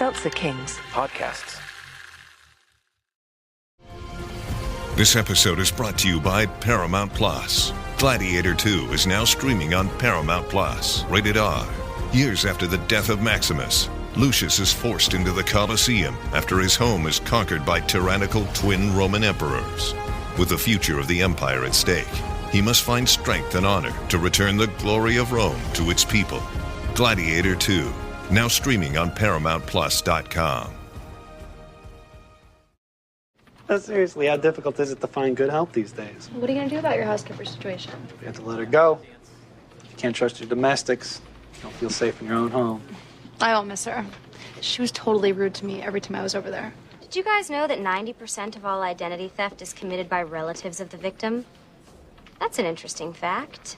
Seltzer Kings. Podcasts. This episode is brought to you by Paramount Plus. Gladiator 2 is now streaming on Paramount Plus. Rated R. Years after the death of Maximus, Lucius is forced into the Colosseum after his home is conquered by tyrannical twin Roman emperors. With the future of the empire at stake, he must find strength and honor to return the glory of Rome to its people. Gladiator 2, now streaming on ParamountPlus.com. Seriously, how difficult is it to find good help these days? What are you going to do about your housekeeper situation? You have to let her go. You can't trust your domestics. You don't feel safe in your own home. I won't miss her. She was totally rude to me every time I was over there. Did you guys know that 90% of all identity theft is committed by relatives of the victim? That's an interesting fact.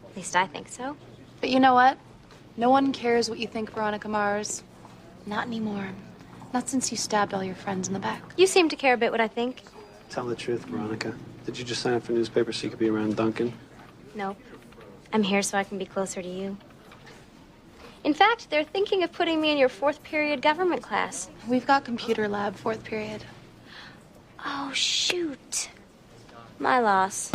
At least I think so. But you know what? No one cares what you think, Veronica Mars. Not anymore. Not since you stabbed all your friends in the back. You seem to care a bit what I think. Tell the truth, Veronica. Did you just sign up for newspaper so you could be around Duncan? No. I'm here so I can be closer to you. In fact, they're thinking of putting me in your 4th period government class. We've got computer lab 4th period. Oh, shoot. My loss.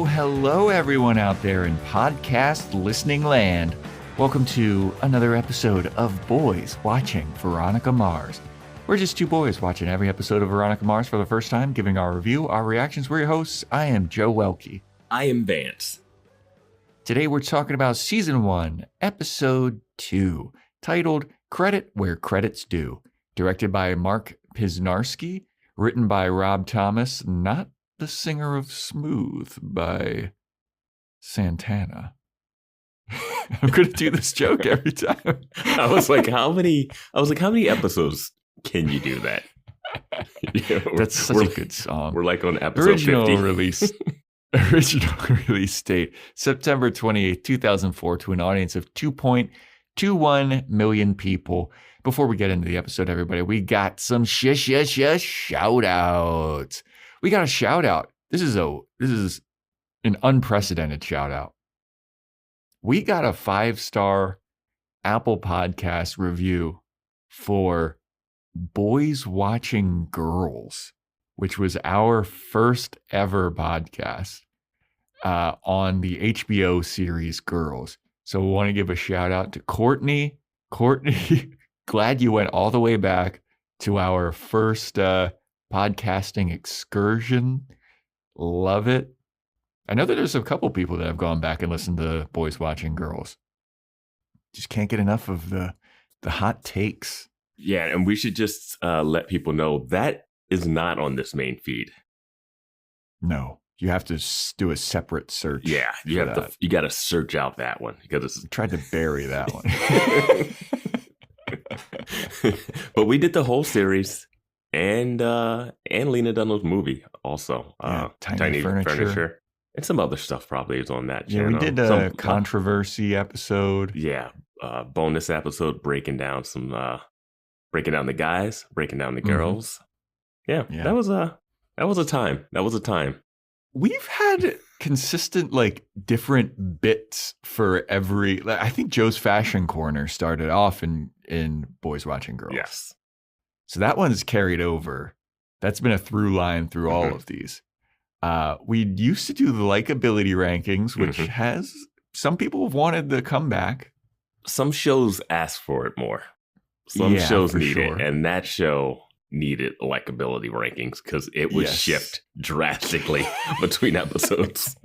Hello, everyone out there in podcast listening land. Welcome to another episode of Boys Watching Veronica Mars. We're just two boys watching every episode of Veronica Mars for the first time, giving our review, our reactions. We're your hosts. I am Joe Welke. I am Vance. Today we're talking about Season 1, Episode 2, titled Credit Where Credit's Due, directed by Mark Pisnarski, written by Rob Thomas, not the singer of Smooth by Santana. I'm going to do this joke every time. I was like, how many episodes can you do that? That's such a good song. We're like on episode 50. Original release date, September 28th, 2004, to an audience of 2.21 million people. Before we get into the episode, everybody, we got some shout outs. We got a shout out. This is an unprecedented shout out. We got a 5-star Apple Podcast review for Boys Watching Girls, which was our first ever podcast on the HBO series Girls. So we want to give a shout out to Courtney. Courtney, glad you went all the way back to our first podcasting excursion. Love it. I know that there's a couple people that have gone back and listened to Boys Watching Girls. Just can't get enough of the hot takes. Yeah, and we should just let people know that is not on this main feed. No, you have to do a separate search. Yeah, you got to search out that one because I tried to bury that one. But we did the whole series. And Lena Dunham's movie also. Tiny Furniture. And some other stuff probably is on that channel. Yeah, we did a controversy episode. Yeah, bonus episode breaking down the guys, breaking down the girls. Yeah, that was a time. That was a time. We've had consistent different bits for every. I think Joe's Fashion Corner started off in Boys Watching Girls. Yes. So that one's carried over. That's been a through line through all of these. We used to do the likability rankings, which has some people have wanted the comeback. Some shows ask for it more. Some shows need it. And that show needed likability rankings because it would shift drastically between episodes.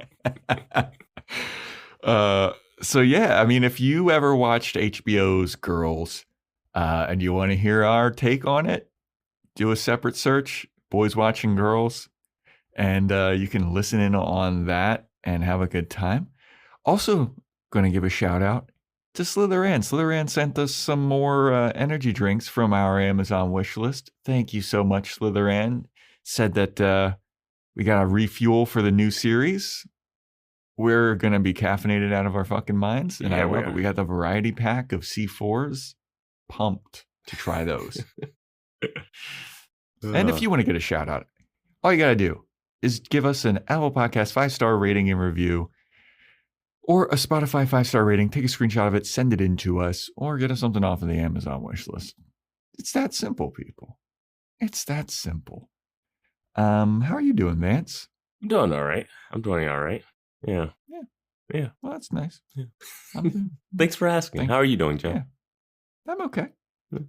So yeah, I mean, if you ever watched HBO's Girls, and you want to hear our take on it, do a separate search, Boys Watching Girls, and you can listen in on that and have a good time. Also, going to give a shout out to Slytherin. Slytherin sent us some more energy drinks from our Amazon wish list. Thank you so much, Slytherin. Said that we got a refuel for the new series. we're going to be caffeinated out of our fucking minds. And Yeah, I love it. We got the variety pack of C4s. Pumped to try those. And if you want to get a shout out, all you got to do is give us an Apple Podcast 5-star rating and review, or a Spotify 5-star rating. Take a screenshot of it, send it in to us, or get us something off of the Amazon wish list. It's that simple, people. It's that simple. How are you doing, Vance? I'm doing all right. Yeah. Well, that's nice. Yeah. I'm Thanks for asking. How are you doing, Joe? Yeah. I'm okay.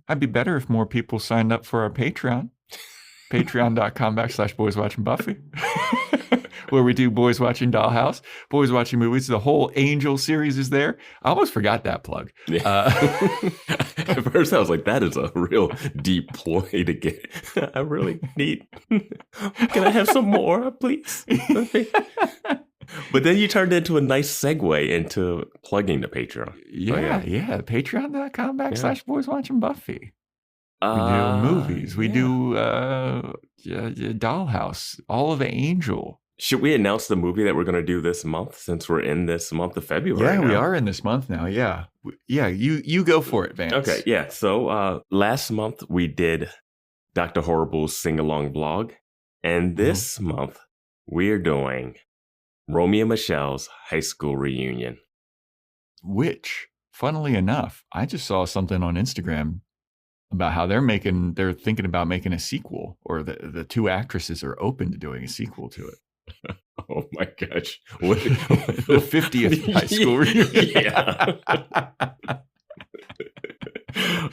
I'd be better if more people signed up for our Patreon. Patreon.com/Boys Watching Buffy. Where we do Boys Watching Dollhouse, Boys Watching Movies. The whole Angel series is there. I almost forgot that plug. Yeah. At first, I was like, that is a real deep ploy to get. I really need. Can I have some more, please? But then you turned into a nice segue into plugging the Patreon. Yeah. Patreon.com/Boys Watching Buffy. We do movies. We do Dollhouse. All of Angel. Should we announce the movie that we're going to do this month, since we're in this month of February? Yeah, now? we are in this month now. Yeah. You go for it, Vance. Okay, yeah. So last month we did Dr. Horrible's sing-along vlog. And this month we're doing Romeo and Michelle's high school reunion. Which, funnily enough, I just saw something on Instagram about how they're thinking about making a sequel, or the two actresses are open to doing a sequel to it. Oh my gosh. The 50th high school reunion. Yeah.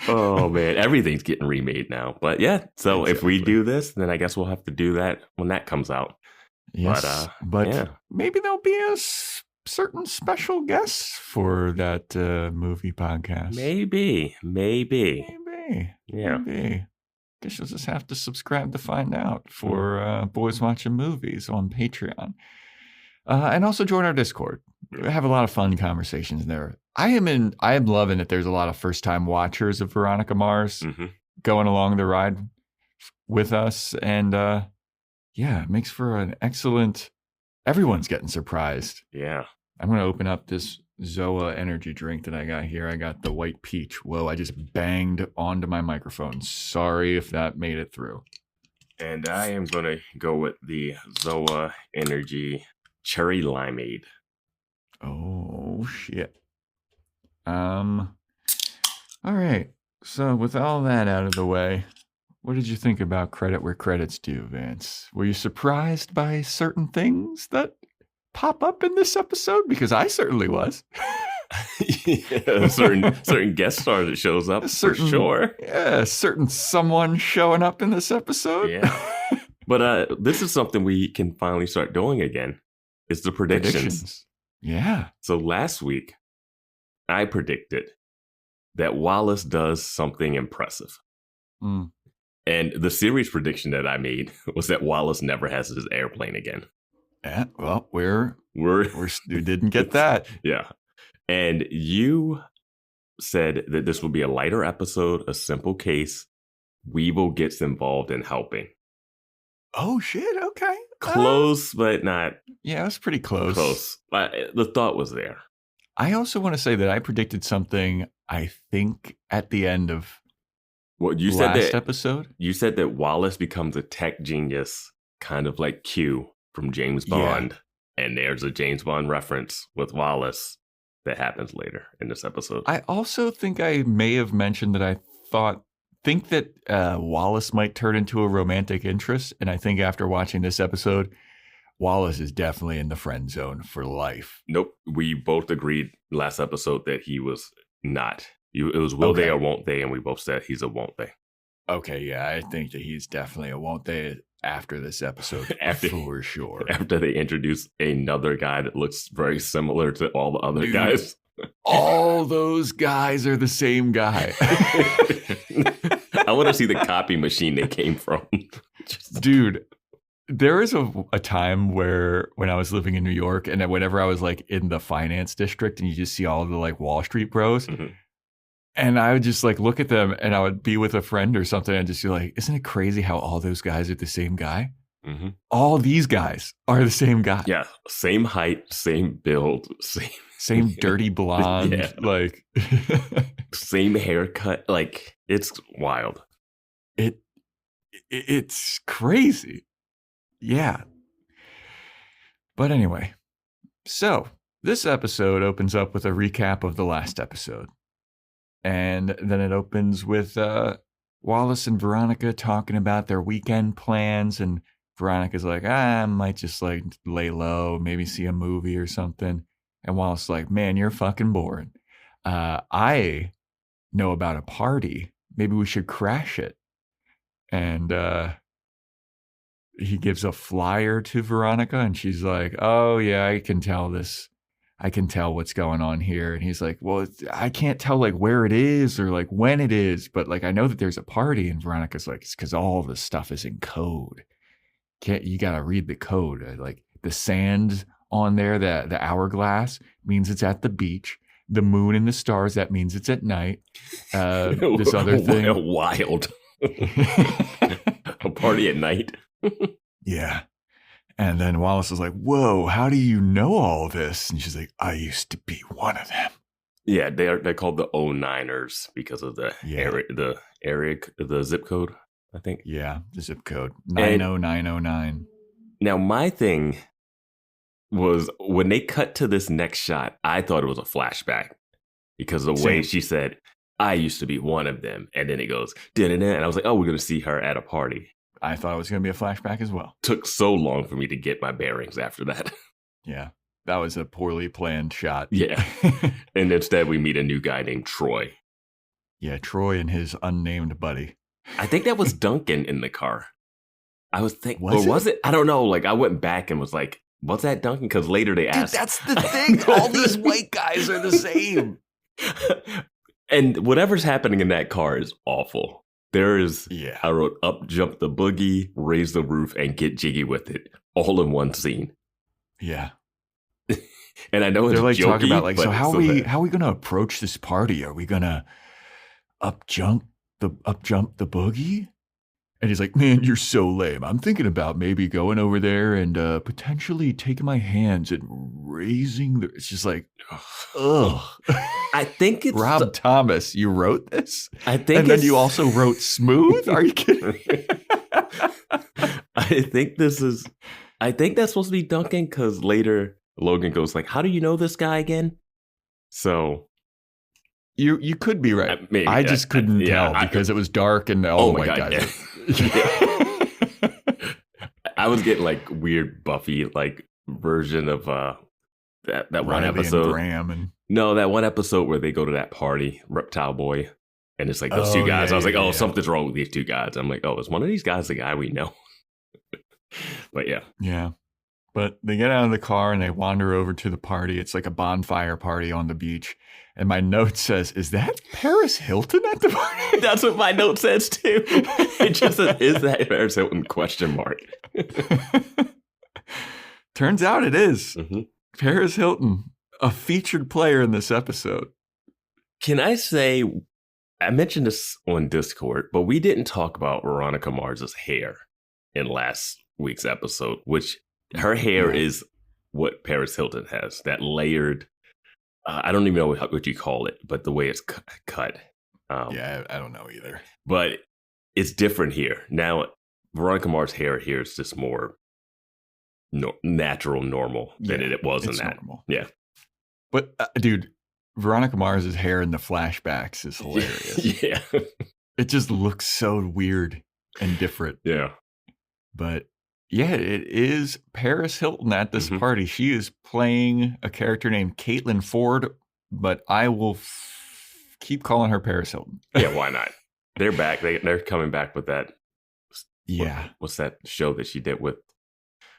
Oh man, everything's getting remade now. But yeah, so exactly. If we do this, then I guess we'll have to do that when that comes out. Yes, but maybe there'll be a certain special guest for that movie podcast. Maybe. Yeah. Maybe. Guess you'll just have to subscribe to find out for Boys Watching Movies on Patreon. And also join our Discord. We have a lot of fun conversations there. I am loving that there's a lot of first-time watchers of Veronica Mars going along the ride with us. And it makes for an excellent... Everyone's getting surprised. Yeah. I'm going to open up this Zoa energy drink that I got here. I got the white peach. Whoa, I just banged onto my microphone. Sorry if that made it through. And I am going to go with the Zoa energy cherry limeade. Oh, shit. All right. So with all that out of the way, what did you think about Credit Where Credit's Due, Vance? Were you surprised by certain things that pop up in this episode? Because I certainly was. Yeah, certain guest star that shows up for sure. Yeah, certain someone showing up in this episode. Yeah. But this is something we can finally start doing again. It's the predictions. Yeah. So last week, I predicted that Wallace does something impressive. And the series prediction that I made was that Wallace never has his airplane again. Yeah, well, we didn't get that. Yeah. And you said that this will be a lighter episode, a simple case. Weevil gets involved in helping. Oh, shit. Okay. Close, but not. Yeah, it was pretty close. Close. The thought was there. I also want to say that I predicted something, I think, at the end of last episode. You said that Wallace becomes a tech genius, kind of like Q from James Bond. Yeah. And there's a James Bond reference with Wallace that happens later in this episode. I also think I may have mentioned that I think that Wallace might turn into a romantic interest. And I think after watching this episode, Wallace is definitely in the friend zone for life. Nope. We both agreed last episode that he was not. It was will they or won't they, and we both said he's a won't they. Okay, yeah, I think that he's definitely a won't they after this episode, for sure. After they introduce another guy that looks very similar to all the other guys. All those guys are the same guy. I want to see the copy machine they came from. Dude, there is a time when I was living in New York, and whenever I was like in the finance district, and you just see all the like Wall Street bros, and I would just like look at them, and I would be with a friend or something, and just be like, "Isn't it crazy how all those guys are the same guy?" Mm-hmm. All these guys are the same guy. Yeah, same height, same build, Same dirty blonde, Yeah. like same haircut. Like, it's wild. it's crazy. Yeah. But anyway, so this episode opens up with a recap of the last episode. And then it opens with Wallace and Veronica talking about their weekend plans. And Veronica's like, I might just like lay low, maybe see a movie or something. And Wallace is like, man, you're fucking boring. I know about a party. Maybe we should crash it. And he gives a flyer to Veronica and she's like, oh yeah, I can tell this. I can tell what's going on here. And he's like, well, I can't tell like where it is or like when it is, but like I know that there's a party. And Veronica's like, it's because all the stuff is in code. You got to read the code. Like the sand on there, the hourglass means it's at the beach. The moon and the stars, that means it's at night. This other thing. Wild. A party at night. Yeah. And then Wallace is like, whoa, how do you know all this? And she's like, I used to be one of them. Yeah, they're called the 09ers because of the the zip code, I think. Yeah, the zip code 90909. Now, my thing was when they cut to this next shot, I thought it was a flashback because of the way she said, I used to be one of them. And then it goes, and I was like, oh, we're going to see her at a party. I thought it was going to be a flashback as well. Took so long for me to get my bearings after that. Yeah, that was a poorly planned shot. Yeah. And instead we meet a new guy named Troy. Yeah, Troy and his unnamed buddy. I think that was Duncan in the car. I was thinking, was it? I don't know. Like I went back and was like, what's that Duncan? Because later they asked. Dude, that's the thing. All these white guys are the same. And whatever's happening in that car is awful. There is, I wrote up, jump the boogie, raise the roof, and get jiggy with it. All in one scene. Yeah. And I know they're like jokey, talking about like, so how are we going to approach this party? Are we going to up jump the boogie? And he's like, man, you're so lame. I'm thinking about maybe going over there and potentially taking my hands and raising the. It's just like, ugh. I think it's Rob Thomas. You wrote this. I think, and then you also wrote Smooth. Are you kidding? I think that's supposed to be Duncan because later Logan goes like, "How do you know this guy again?" So. You could be right. Maybe. I just couldn't tell because it was dark and all the white guys. Yeah. I was getting like weird Buffy like version of that one episode. That one episode where they go to that party, Reptile Boy, and it's like those two guys. I was like, something's wrong with these two guys. I'm like, is one of these guys the guy we know? But yeah. Yeah. But they get out of the car and they wander over to the party. It's like a bonfire party on the beach. And my note says, is that Paris Hilton at the party? That's what my note says too. It just says, is that Paris Hilton? ? Turns out it is. Mm-hmm. Paris Hilton, a featured player in this episode. Can I say, I mentioned this on Discord, but we didn't talk about Veronica Mars' hair in last week's episode, which her hair is what Paris Hilton has, that layered, I don't even know what you call it, but the way it's cut. I don't know either. But it's different here. Now, Veronica Mars' hair here is just more natural, normal than it was in that. Normal. Yeah. But, dude, Veronica Mars' hair in the flashbacks is hilarious. Yeah. It just looks so weird and different. Yeah. But yeah, it is Paris Hilton at this party. She is playing a character named Caitlin Ford, but I will keep calling her Paris Hilton. Yeah, why not? They're back. They're coming back with that. Yeah. What's that show that she did with?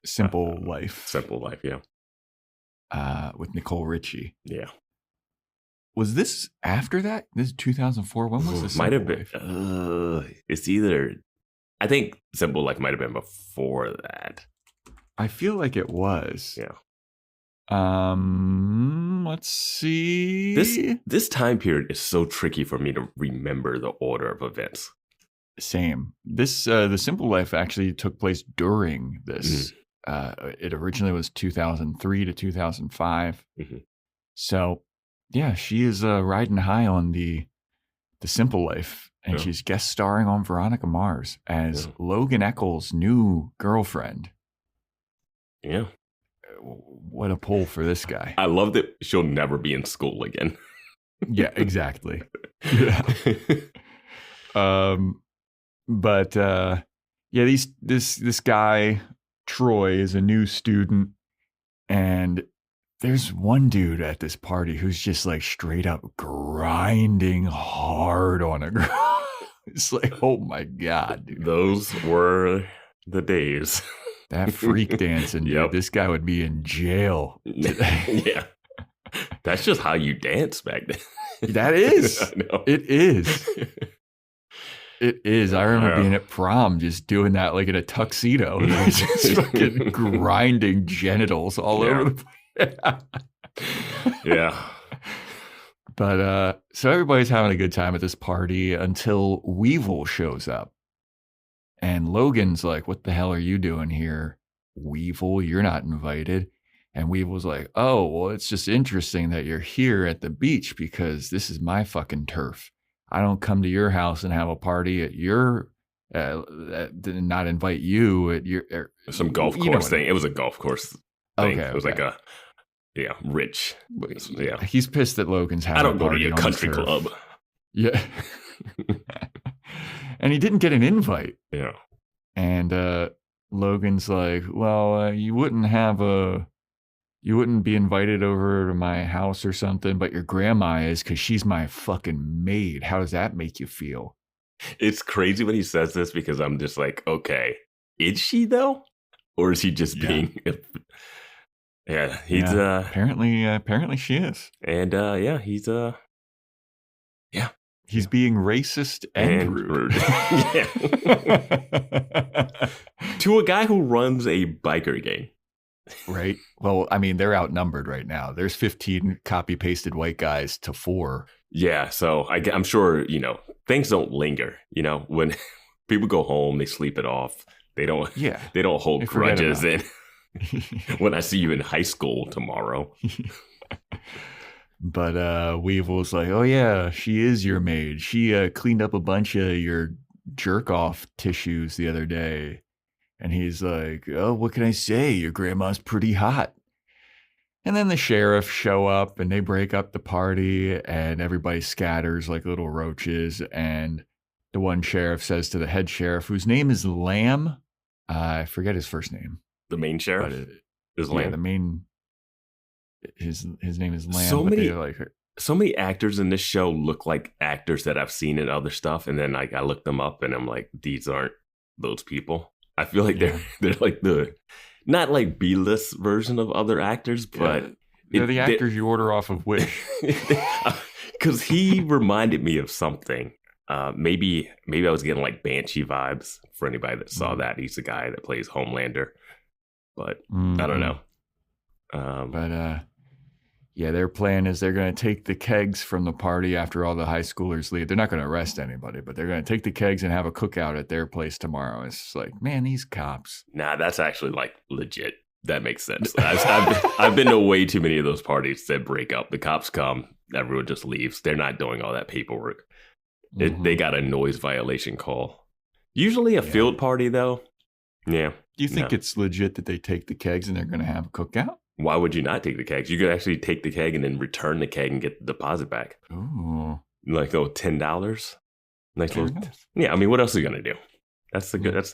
Simple Life. Simple Life, yeah. With Nicole Richie. Yeah. Was this after that? This is 2004. When was this? Might have been. It's either. I think Simple Life might have been before that. I feel like it was. Yeah. Let's see. This time period is so tricky for me to remember the order of events. Same. This The Simple Life actually took place during this. It originally was 2003 to 2005. So, yeah, she is riding high on the Simple Life, and she's guest starring on Veronica Mars as Logan Echol's new girlfriend. Yeah. What a pull for this guy. I love that she'll never be in school again. Yeah, exactly. Yeah. But this guy Troy is a new student, and there's one dude at this party who's just like straight up grinding hard on a girl. It's like, oh my God, dude. Those were the days. That freak dancing, dude. Yep. This guy would be in jail today. Yeah. That's just how you dance back then. That is. I know. It is. It is. I remember being at prom just doing that like in a tuxedo. Just fucking grinding genitals all over the place. Yeah. But so everybody's having a good time at this party until Weevil shows up. And Logan's like, what the hell are you doing here, Weevil? You're not invited. And Weevil's like, oh, well, it's just interesting that you're here at the beach because this is my fucking turf. I don't come to your house and have a party at your, not invite you at your. Some golf course thing. It was a golf course thing. Okay. It was like a, rich. Yeah. He's pissed that Logan's having I don't a go to party your on country the turf. club. Yeah. And he didn't get an invite. Yeah. And Logan's like, well, you wouldn't be invited over to my house or something, but your grandma is because she's my fucking maid. How does that make you feel? It's crazy when he says this because I'm just like, okay, is she though? Or is he just being... Yeah, he's... Apparently she is. And he's... He's being racist and rude. Yeah. To a guy who runs a biker gang. Right. Well, I mean, they're outnumbered right now. There's 15 copy-pasted white guys to 4. Yeah, so I'm sure, things don't linger. When people go home, they sleep it off. They don't hold grudges. And when I see you in high school tomorrow. But Weevil's like, oh yeah, she is your maid. She cleaned up a bunch of your jerk-off tissues the other day. And he's like, oh, what can I say? Your grandma's pretty hot. And then the sheriff show up and they break up the party and everybody scatters like little roaches. And the one sheriff says to the head sheriff, whose name is Lamb. I forget his first name. The main sheriff is Lamb. Yeah, the main... His name is Lamb. So many actors in this show look like actors that I've seen in other stuff, and then I look them up, and I'm like, these aren't those people. I feel like they're like the not like B-list version of other actors, but they're the actors you order off of Wish. Because he reminded me of something. Maybe I was getting like Banshee vibes for anybody that saw that. He's the guy that plays Homelander, but I don't know. Their plan is they're going to take the kegs from the party after all the high schoolers leave. They're not going to arrest anybody, but they're going to take the kegs and have a cookout at their place tomorrow. It's like, man, these cops. Nah, that's actually like legit. That makes sense. I've been to way too many of those parties that break up. The cops come, everyone just leaves. They're not doing all that paperwork. They got a noise violation call. Usually a field party, though. Yeah. Do you think it's legit that they take the kegs and they're going to have a cookout? Why would you not take the kegs? You could actually take the keg and then return the keg and get the deposit back. Ooh. Like, $10? Nice little... Yeah, I mean, what else are you going to do? That's the good...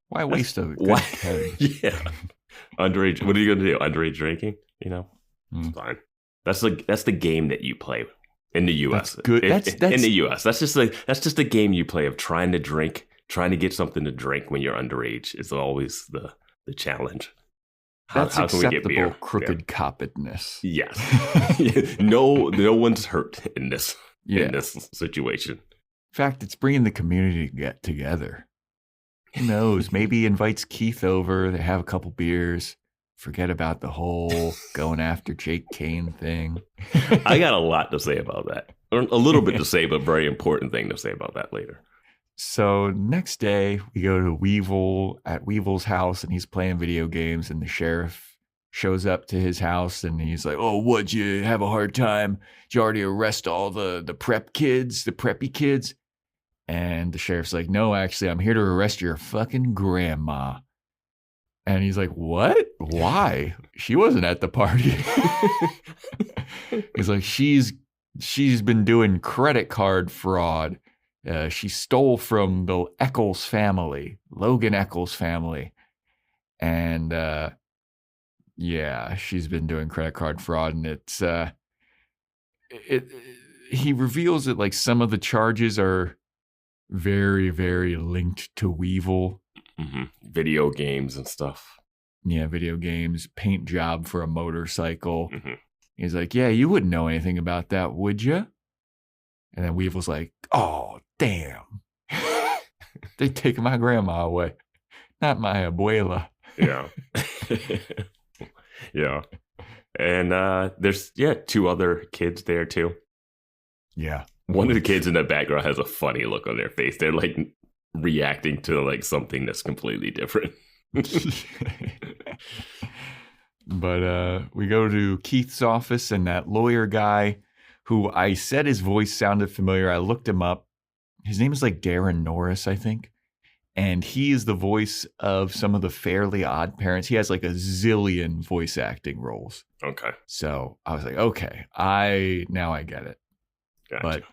Why waste a good keg? Yeah. Underage... What are you going to do? Underage drinking? It's fine. That's the game that you play in the U.S. That's good. That's in the U.S. That's just a game you play of trying to drink, trying to get something to drink when you're underage is always the challenge. That's how acceptable can we get beer? Crooked coppedness. Yes. No one's hurt in this situation. In fact, it's bringing the community to get together. Who knows? Maybe invites Keith over. They have a couple beers. Forget about the whole going after Jake Kane thing. I got a lot to say about that. Or a little bit to say, but very important thing to say about that later. So next day, we go to Weevil's house, and he's playing video games, and the sheriff shows up to his house, and he's like, "Oh, what'd you have a hard time? Did you already arrest all the preppy kids?" And the sheriff's like, "No, actually, I'm here to arrest your fucking grandma." And he's like, "What? Why? She wasn't at the party." He's like, she's been doing credit card fraud. She stole from the Eccles family, Logan Eccles family. And yeah, she's been doing credit card fraud. And it's he reveals that like some of the charges are very, very linked to Weevil. Mm-hmm. Video games and stuff. Yeah, video games, paint job for a motorcycle. Mm-hmm. He's like, "Yeah, you wouldn't know anything about that, would you?" And then Weevil's like, "Oh, damn. They taking my grandma away, not my abuela." Yeah. Yeah. And there's, two other kids there too. Yeah. One of the kids in the background has a funny look on their face. They're like reacting to like something that's completely different. But we go to Keith's office, and that lawyer guy who I said his voice sounded familiar. I looked him up. His name is like Darren Norris, I think. And he is the voice of some of the Fairly Odd Parents. He has like a zillion voice acting roles. Okay. So I was like, okay, I get it. Gotcha. But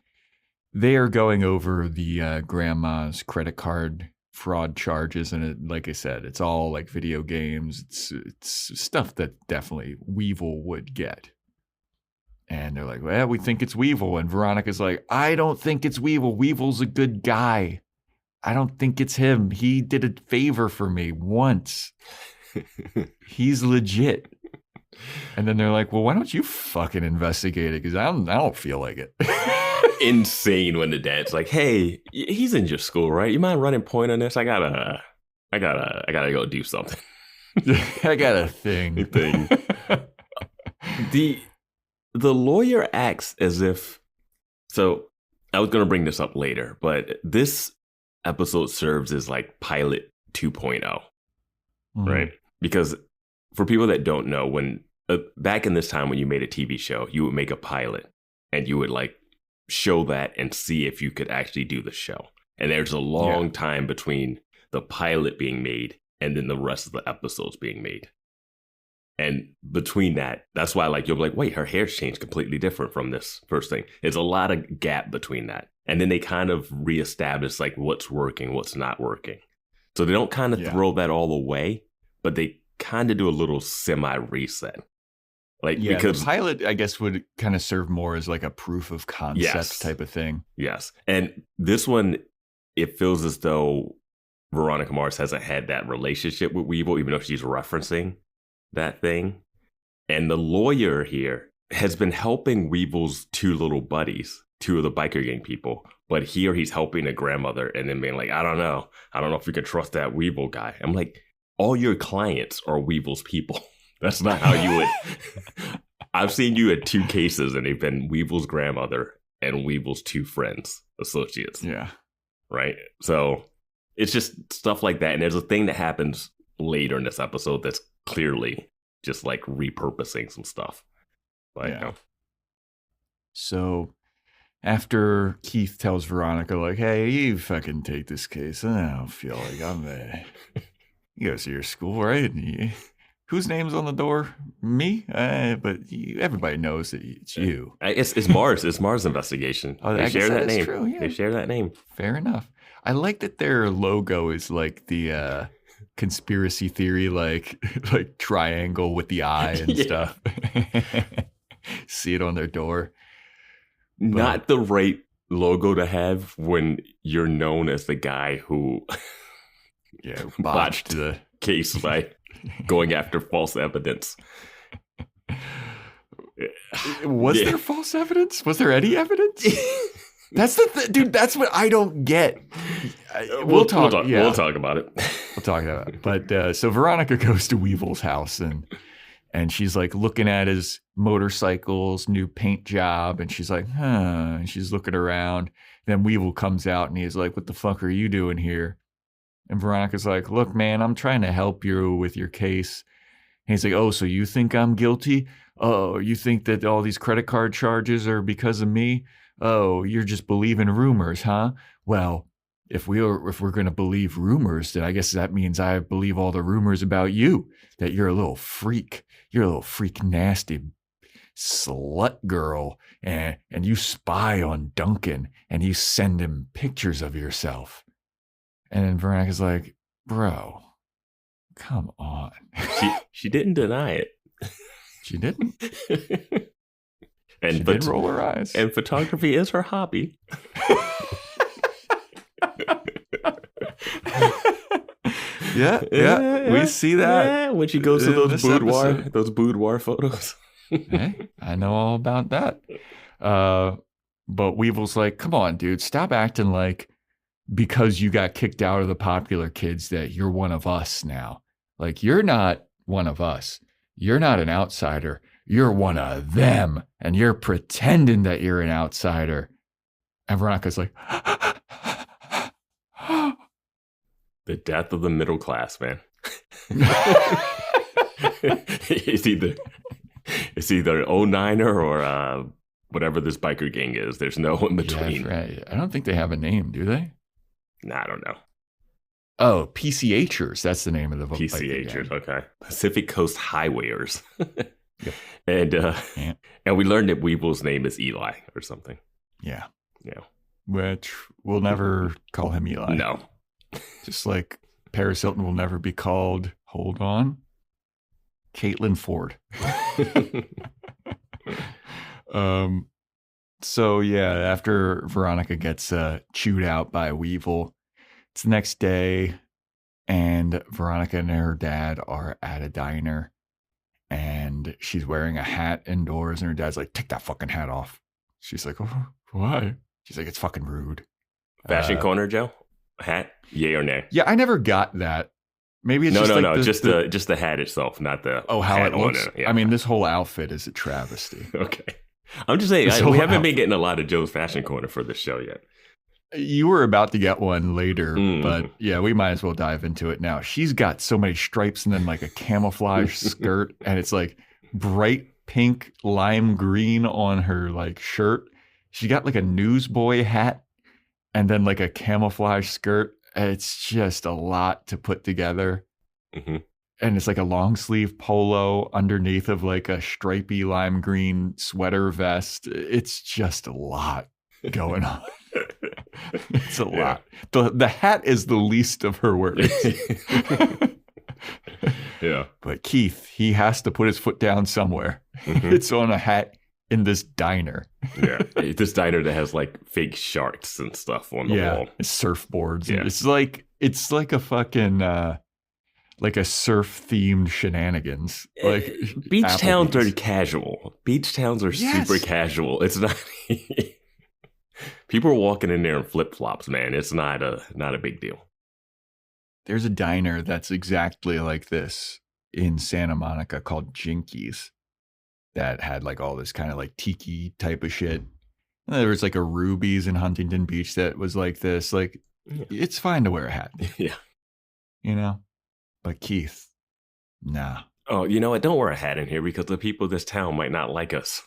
they are going over the grandma's credit card fraud charges, and it, like I said, it's all like video games. It's stuff that definitely Weevil would get. And they're like, "Well, we think it's Weevil," and Veronica's like, "I don't think it's Weevil. Weevil's a good guy. I don't think it's him. He did a favor for me once. He's legit." And then they're like, "Well, why don't you fucking investigate it? Because I don't feel like it." Insane when the dad's like, "Hey, he's in your school, right? You mind running point on this? I gotta go do something." I got a thing. The lawyer acts as if. So I was gonna bring this up later, but this episode serves as like pilot 2.0, right? Because for people that don't know, when back in this time when you made a TV show, you would make a pilot and you would like show that and see if you could actually do the show. And there's a long time between the pilot being made and then the rest of the episodes being made. And between that, that's why like you'll be like, "Wait, her hair's changed completely different from this first thing." There's a lot of gap between that. And then they kind of reestablish like what's working, what's not working. So they don't kind of throw that all away, but they kind of do a little semi-reset. Like, because the pilot, I guess, would kind of serve more as like a proof of concept type of thing. Yes. And this one, it feels as though Veronica Mars hasn't had that relationship with Weevil, even though she's referencing that thing. And the lawyer here has been helping Weevil's two little buddies, two of the biker gang people. But here he's helping a grandmother and then being like, I don't know if you can trust that Weevil guy. I'm like, all your clients are Weevil's people. That's not how you would. I've seen you at two cases and they've been Weevil's grandmother and Weevil's two friends, associates. Yeah. Right. So it's just stuff like that. And there's a thing that happens later in this episode that's clearly just like repurposing some stuff. But, yeah. So after Keith tells Veronica, like, "Hey, you fucking take this case. I don't feel like I'm there. You go to your school, right? Whose name's on the door? Me? But everybody knows that it's you." It's Mars. It's Mars investigation. Oh, they share that name. True, yeah. They share that name. Fair enough. I like that their logo is like the conspiracy theory, like triangle with the eye and stuff. See it on their door. Not the right logo to have when you're known as the guy who botched the case by going after false evidence. Was there false evidence? Was there any evidence? That's the dude. That's what I don't get. We'll talk about it. We'll talk about it. But so Veronica goes to Weevil's house and she's like looking at his motorcycles, new paint job, and she's like, huh. And she's looking around. Then Weevil comes out and he's like, what the fuck are you doing here? And Veronica's like, look, man, I'm trying to help you with your case. And he's like, oh, so you think I'm guilty? Oh, you think that all these credit card charges are because of me? Oh, you're just believing rumors, huh? Well, if we're going to believe rumors, then I guess that means I believe all the rumors about you, that you're a little freak. You're a little freak nasty slut girl, and you spy on Duncan and you send him pictures of yourself. And then Veronica's like, bro, come on. She didn't deny it. She didn't. And she did roll her eyes. And photography is her hobby. Yeah, we see that. Yeah, when she goes to those boudoir photos. Hey, I know all about that. But Weevil's like, come on, dude, stop acting like because you got kicked out of the popular kids that you're one of us now. Like, you're not one of us. You're not an outsider. You're one of them. And you're pretending that you're an outsider. And Veronica's like, the death of the middle class, man. It's either 09er or whatever this biker gang is. There's no in between. Yeah, right. I don't think they have a name, do they? Nah, I don't know. Oh, PCHers. That's the name of the PCHers. Okay. Pacific Coast Highwayers. Yep. And we learned that Weevil's name is Eli or something. Yeah. Yeah. Which we'll never call him Eli. No. Just like Paris Hilton will never be called, hold on, Caitlin Ford. So yeah, after Veronica gets chewed out by Weevil, it's the next day, and Veronica and her dad are at a diner, and she's wearing a hat indoors, and her dad's like, take that fucking hat off. She's like, oh, why? She's like, it's fucking rude. Fashion corner, Joe? Hat? Yay or nay? Yeah, I never got that. Maybe it's just the hat itself, not the how it looks. Yeah. I mean, this whole outfit is a travesty. Okay. I'm just saying, we haven't been getting a lot of Joe's Fashion Corner for this show yet. You were about to get one later, but yeah, we might as well dive into it now. She's got so many stripes and then like a camouflage skirt, and it's like bright pink lime green on her like shirt. She got like a newsboy hat and then like a camouflage skirt. It's just a lot to put together. Mm-hmm. And it's like a long sleeve polo underneath of like a stripy lime green sweater vest. It's just a lot going on. It's a lot. The hat is the least of her worries. Yeah. But Keith, he has to put his foot down somewhere. Mm-hmm. It's on a hat in this diner. Yeah. This diner that has like fake sharks and stuff on the wall. Surfboards. Yeah. It's like a fucking like a surf themed shenanigans. Like beach towns are casual. Beach towns are super casual. It's not people are walking in there in flip flops, man. It's not a big deal. There's a diner that's exactly like this in Santa Monica called Jinkies that had like all this kind of like tiki type of shit. And there was like a Ruby's in Huntington Beach that was like this. Like, it's fine to wear a hat. Yeah. You know? But Keith, nah. Oh, you know what? Don't wear a hat in here because the people of this town might not like us.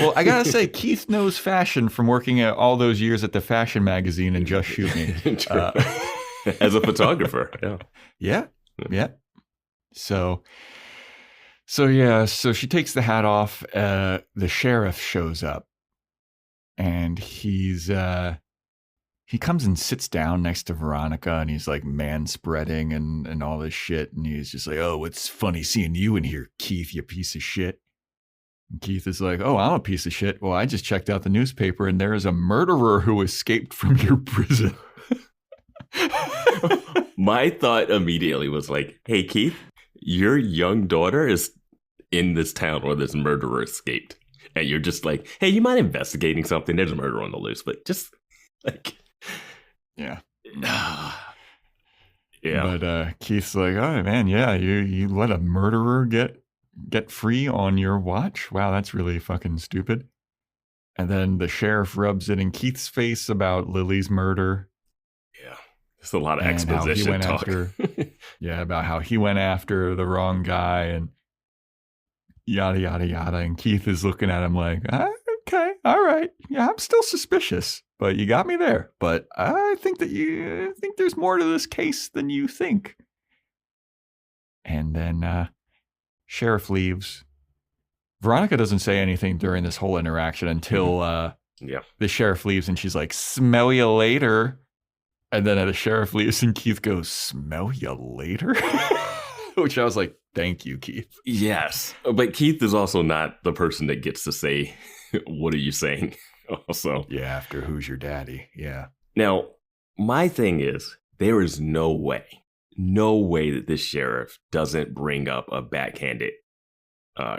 Well, I gotta say, Keith knows fashion from working at all those years at the fashion magazine and Just Shoot Me. As a photographer, yeah. Yeah. So she takes the hat off. The sheriff shows up, and he comes and sits down next to Veronica, and he's like man-spreading and all this shit, and he's just like, oh, it's funny seeing you in here, Keith, you piece of shit. And Keith is like, oh, I'm a piece of shit. Well, I just checked out the newspaper, and there is a murderer who escaped from your prison. My thought immediately was like, hey, Keith, your young daughter is in this town where this murderer escaped. And you're just like, hey, you mind investigating something? There's a murder on the loose, but just like... Yeah. Yeah. But Keith's like, oh, man, yeah, you let a murderer get free on your watch? Wow, that's really fucking stupid. And then the sheriff rubs it in Keith's face about Lily's murder. Yeah. There's a lot of And how he exposition went talk. about how he went after the wrong guy and yada, yada, yada. And Keith is looking at him like, okay, all right. Yeah, I'm still suspicious, but you got me there. But I think there's more to this case than you think. And then sheriff leaves. Veronica doesn't say anything during this whole interaction until the sheriff leaves and she's like, smell you later. And then the sheriff leaves and Keith goes, smell you later? Which I was like, thank you, Keith. Yes. But Keith is also not the person that gets to say, what are you saying? Also. Yeah, after who's your daddy? Yeah. Now, my thing is, there is no way that this sheriff doesn't bring up a backhanded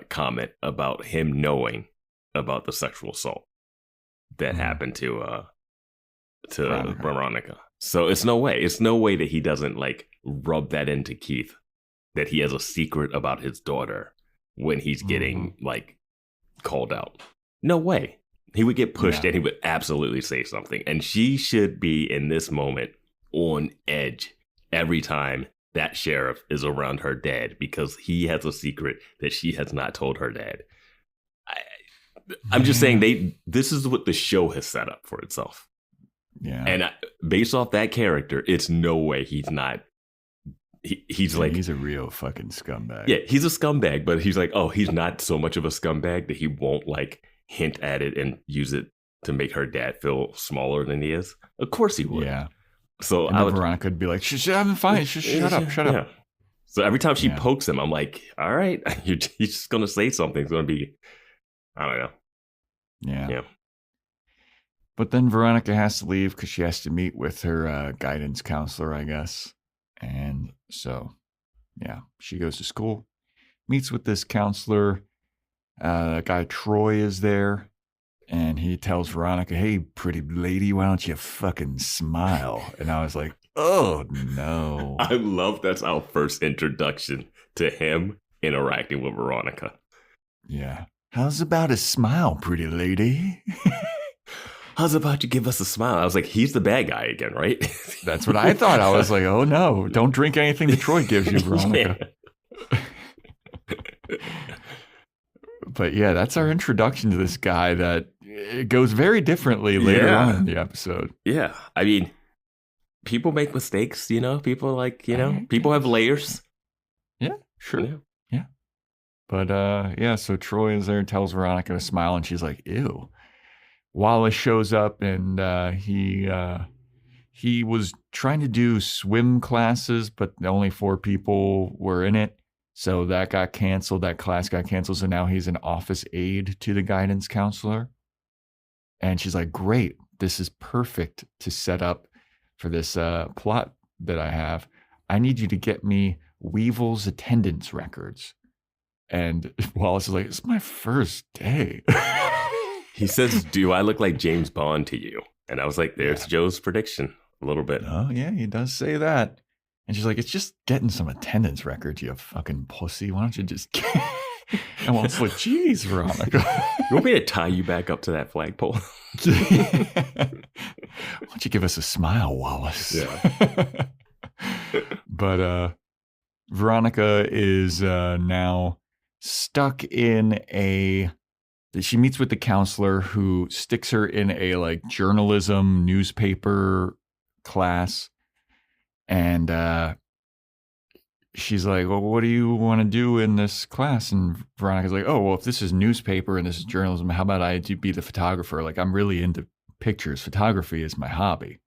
comment about him knowing about the sexual assault that happened to Veronica. So it's no way that he doesn't like rub that into Keith, that he has a secret about his daughter when he's getting like called out. No way. He would get pushed and he would absolutely say something. And she should be in this moment on edge every time that sheriff is around her dad, because he has a secret that she has not told her dad. I'm just saying this is what the show has set up for itself. Yeah. And based off that character, it's no way he's not. He's like, he's a real fucking scumbag. Yeah, he's a scumbag, but he's like, oh, he's not so much of a scumbag that he won't like hint at it and use it to make her dad feel smaller than he is. Of course he would. Yeah. So Veronica would be like, I'm fine. Shut up. So every time she pokes him, I'm like, all right, he's just going to say something. It's going to be, I don't know. Yeah. But then Veronica has to leave because she has to meet with her guidance counselor, I guess. And so, she goes to school, meets with this counselor. Guy Troy is there. And he tells Veronica, hey, pretty lady, why don't you fucking smile? And I was like, oh, no. I love that's our first introduction to him interacting with Veronica. Yeah. How's about a smile, pretty lady? How's about you give us a smile? I was like, he's the bad guy again, right? That's what I thought. I was like, oh, no. Don't drink anything that Troy gives you, Veronica. But yeah, that's our introduction to this guy that it goes very differently later on in the episode. Yeah. I mean, people make mistakes, people like, people have layers. Yeah, sure. Yeah. But so Troy is there and tells Veronica to smile and she's like, ew. Wallace shows up and he was trying to do swim classes, but only 4 people were in it. So that got canceled. That class got canceled. So now he's an office aide to the guidance counselor. And she's like, great. This is perfect to set up for this plot that I have. I need you to get me Weevil's attendance records. And Wallace is like, it's my first day. He says, do I look like James Bond to you? And I was like, there's Joe's prediction a little bit. Oh, yeah, he does say that. And she's like, it's just getting some attendance records, you fucking pussy. Why don't you just And Wallace like, geez, Veronica. You want me to tie you back up to that flagpole? Why don't you give us a smile, Wallace? Yeah. But Veronica is now stuck in she meets with the counselor who sticks her in a like journalism newspaper class. And she's like, well, what do you want to do in this class? And Veronica's like, oh, well, if this is newspaper and this is journalism, how about I be the photographer? Like, I'm really into pictures. Photography is my hobby.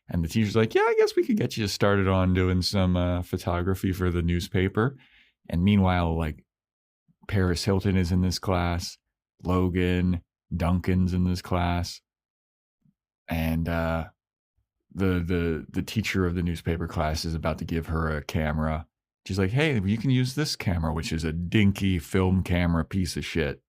And the teacher's like, yeah, I guess we could get you started on doing some photography for the newspaper. And meanwhile, like, Paris Hilton is in this class. Logan, Duncan's in this class. And the teacher of the newspaper class is about to give her a camera. She's like, hey, you can use this camera, which is a dinky film camera piece of shit.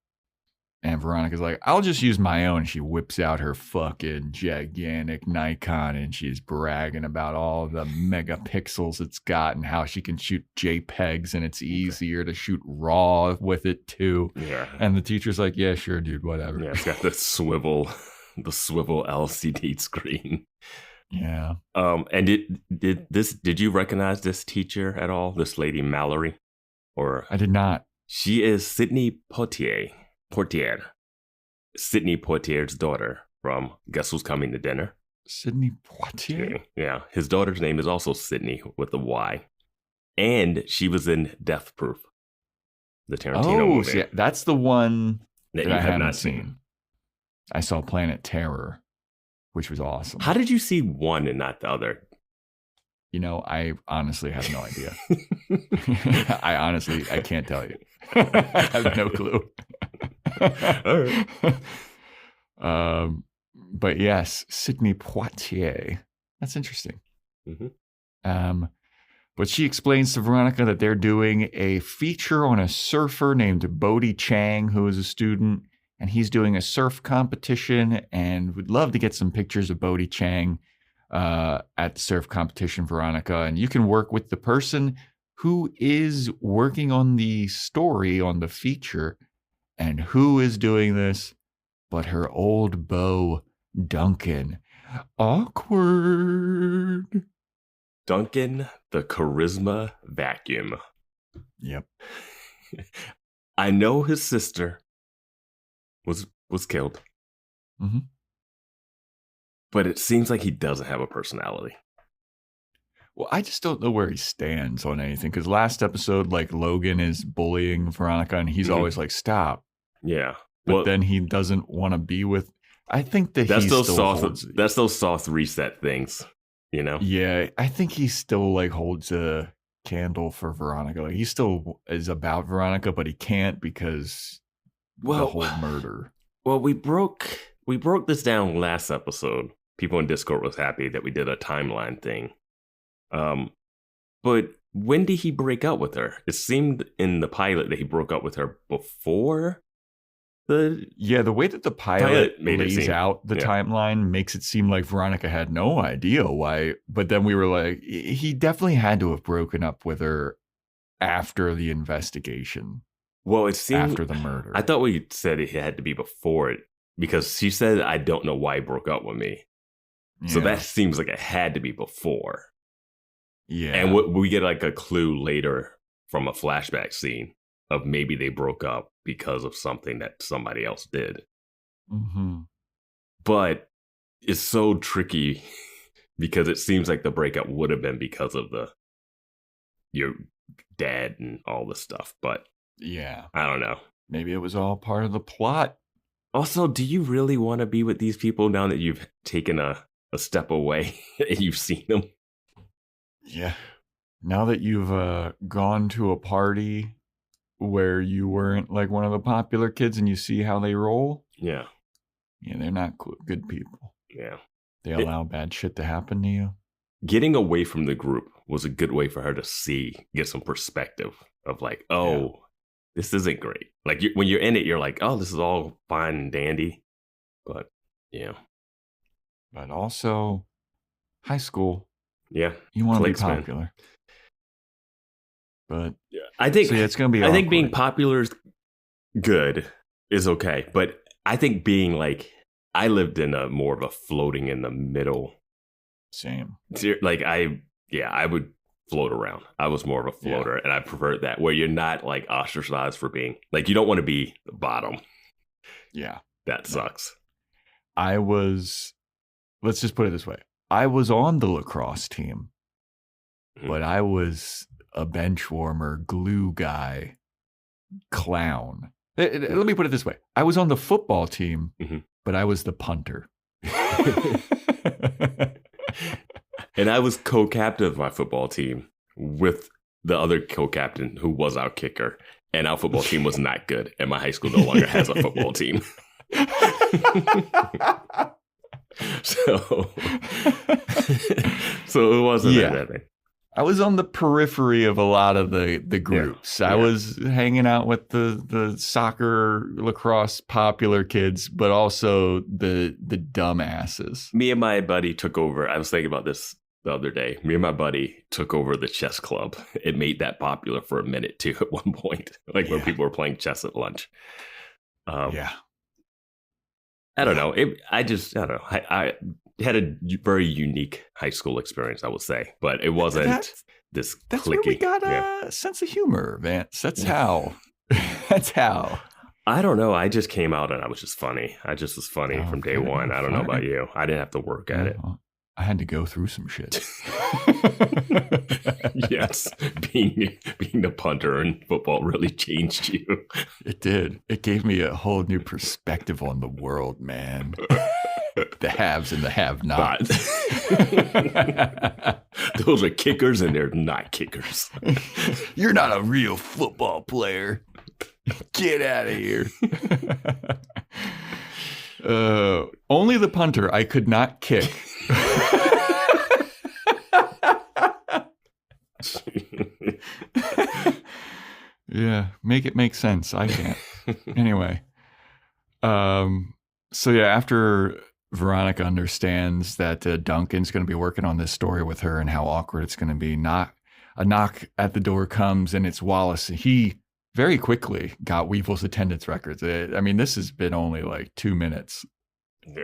And Veronica's like, I'll just use my own. She whips out her fucking gigantic Nikon and she's bragging about all the megapixels it's got and how she can shoot JPEGs and it's easier to shoot RAW with it too. Yeah. And the teacher's like, yeah, sure, dude, whatever. Yeah, it's got the swivel LCD screen. Yeah. And did you recognize this teacher at all? This lady Mallory? Or I did not. She is Sidney Poitier. Sidney Poitier's daughter from Guess Who's Coming to Dinner? Sidney Poitier? Yeah. His daughter's name is also Sidney with a Y. And she was in Death Proof, the Tarantino movie. So yeah, that's the one that I you have haven't not seen. I saw Planet Terror, which was awesome. How did you see one and not the other? You know, I honestly have no idea. I can't tell you. I have no clue. All right. But yes, Sidney Poitier. That's interesting. Mm-hmm. But she explains to Veronica that they're doing a feature on a surfer named Bodie Chang, who is a student, and he's doing a surf competition and would love to get some pictures of Bodie Chang at the surf competition, Veronica. And you can work with the person who is working on the story on the feature. And who is doing this but her old beau, Duncan. Awkward. Duncan, the charisma vacuum. Yep. I know his sister was killed. Mm-hmm. But it seems like he doesn't have a personality. Well, I just don't know where he stands on anything. Because last episode, like, Logan is bullying Veronica and he's always like, stop. Yeah. But then he doesn't want to be with... I think that that's he those still soft. holds... That's those soft reset things, you know? Yeah, I think he still, like, holds a candle for Veronica. Like, he still is about Veronica, but he can't because the whole murder. Well, we broke this down last episode. People in Discord was happy that we did a timeline thing. But when did he break up with her? It seemed in the pilot that he broke up with her before the way that the pilot lays out the timeline makes it seem like Veronica had no idea why. But then we were like, he definitely had to have broken up with her after the investigation. Well, it seemed after the murder. I thought we said it had to be before it because she said, I don't know why he broke up with me. Yeah. So that seems like it had to be before. Yeah. And we get like a clue later from a flashback scene of maybe they broke up because of something that somebody else did. Mm-hmm. But it's so tricky because it seems like the breakup would have been because of your dad and all this stuff. But yeah, I don't know. Maybe it was all part of the plot. Also, do you really want to be with these people now that you've taken a step away and you've seen them? Yeah. Now that you've gone to a party where you weren't like one of the popular kids and you see how they roll. Yeah. Yeah, they're not good people. Yeah. They allow bad shit to happen to you. Getting Getting away from the group was a good way for her to get some perspective of like, this isn't great. Like when you're in it, you're like, oh, this is all fine and dandy. But yeah. But also high school. Yeah. You want to be popular. But yeah, I think it's going to be I think being popular is good, is okay. But I think being like, I lived in more of a floating in the middle. Same. Like I would float around. I was more of a floater and I preferred that where you're not like ostracized for being like, you don't want to be the bottom. Yeah. That sucks. Let's just put it this way. I was on the lacrosse team, but I was a bench warmer, glue guy, clown. Let me put it this way. I was on the football team, but I was the punter. And I was co-captain of my football team with the other co-captain who was our kicker. And our football team was not good. And my high school no longer has a football team. So it wasn't that bad. I was on the periphery of a lot of the groups. I was hanging out with the soccer, lacrosse popular kids, but also the dumbasses. Me and my buddy took over. I was thinking about this the other day. Me and my buddy took over the chess club. It made that popular for a minute too at one point, like when people were playing chess at lunch. I don't know. I don't know. I had a very unique high school experience, I would say, but it wasn't this clicky. That's where we got a sense of humor, Vance. That's how. That's how. I don't know. I just came out and I was just funny. I just was funny from day one. I don't know about you. I didn't have to work at it. I had to go through some shit. Yes. Being the punter in football really changed you. It did. It gave me a whole new perspective on the world, man. The haves and the have-nots. Those are kickers and they're not kickers. You're not a real football player. Get out of here. Only the punter I could not kick. Yeah, make it make sense. I can't. Anyway. So yeah, after Veronica understands that Duncan's going to be working on this story with her and how awkward it's going to be, a knock at the door comes and it's Wallace. He very quickly got Weevil's attendance records. I mean, this has been only like 2 minutes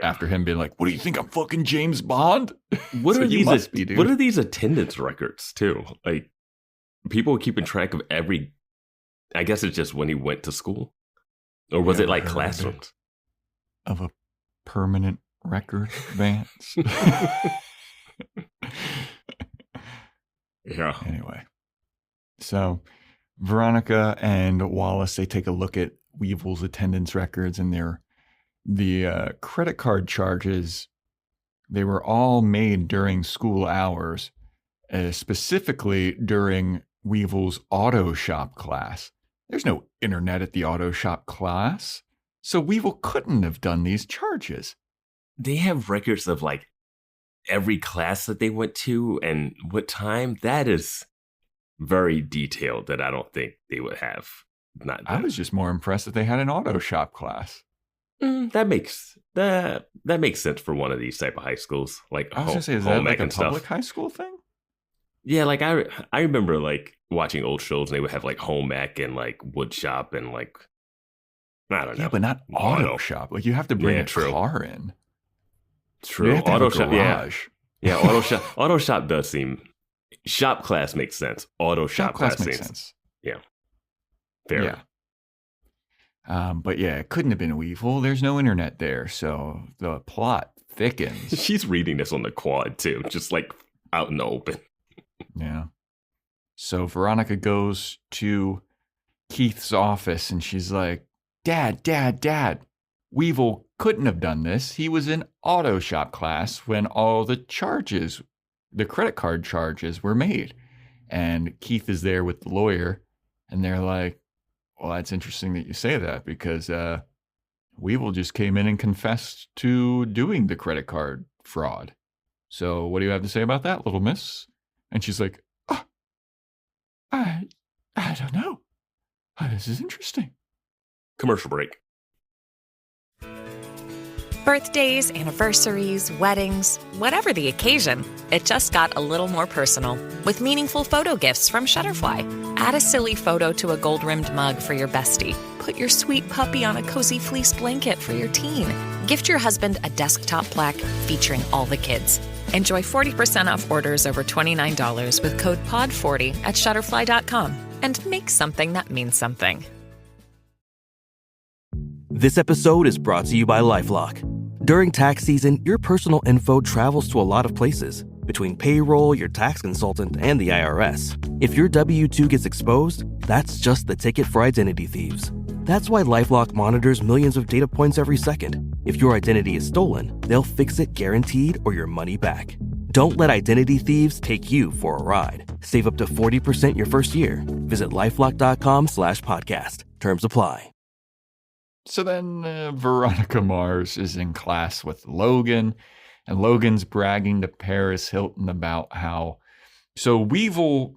after him being like, "What do you think? I'm fucking James Bond?" What are these attendance records too? Like, people keeping track of every. I guess it's just when he went to school, or was it like classrooms of a permanent record, Vance? Yeah. Anyway, so Veronica and Wallace, they take a look at Weevil's attendance records, and the credit card charges, they were all made during school hours, specifically during Weevil's auto shop class. There's no internet at the auto shop class, so Weevil couldn't have done these charges. They have records of like every class that they went to and what time. That is very detailed that I don't think they would have. I was just more impressed that they had an auto shop class. That makes sense for one of these type of high schools. Like, I was gonna say, is that like a public high school thing? Yeah, like I remember like watching old shows and they would have like home ec and like wood shop and like, I don't know. Yeah, but not auto shop. Like, you have to bring a car in. True. Auto shop, yeah. Auto shop does seem. Shop class makes sense. Auto shop class makes sense. Yeah. Fair. Yeah. But yeah, it couldn't have been Weevil. There's no internet there, so the plot thickens. She's reading this on the quad too, just like out in the open. Yeah. So Veronica goes to Keith's office and she's like, Dad, Weevil couldn't have done this. He was in auto shop class when all the credit card charges were made. And Keith is there with the lawyer, and they're like, well, that's interesting that you say that, because Weevil just came in and confessed to doing the credit card fraud. So what do you have to say about that, little miss? And she's like, oh, I don't know. Oh, this is interesting. Commercial break. Birthdays, anniversaries, weddings, whatever the occasion, it just got a little more personal with meaningful photo gifts from Shutterfly. Add a silly photo to a gold-rimmed mug for your bestie. Put your sweet puppy on a cozy fleece blanket for your teen. Gift your husband a desktop plaque featuring all the kids. Enjoy 40% off orders over $29 with code POD40 at Shutterfly.com and make something that means something. This episode is brought to you by LifeLock. During tax season, your personal info travels to a lot of places. Between payroll, your tax consultant, and the IRS. If your W-2 gets exposed, that's just the ticket for identity thieves. That's why LifeLock monitors millions of data points every second. If your identity is stolen, they'll fix it guaranteed or your money back. Don't let identity thieves take you for a ride. Save up to 40% your first year. Visit LifeLock.com/podcast. Terms apply. So then Veronica Mars is in class with Logan, and Logan's bragging to Paris Hilton about how So Weevil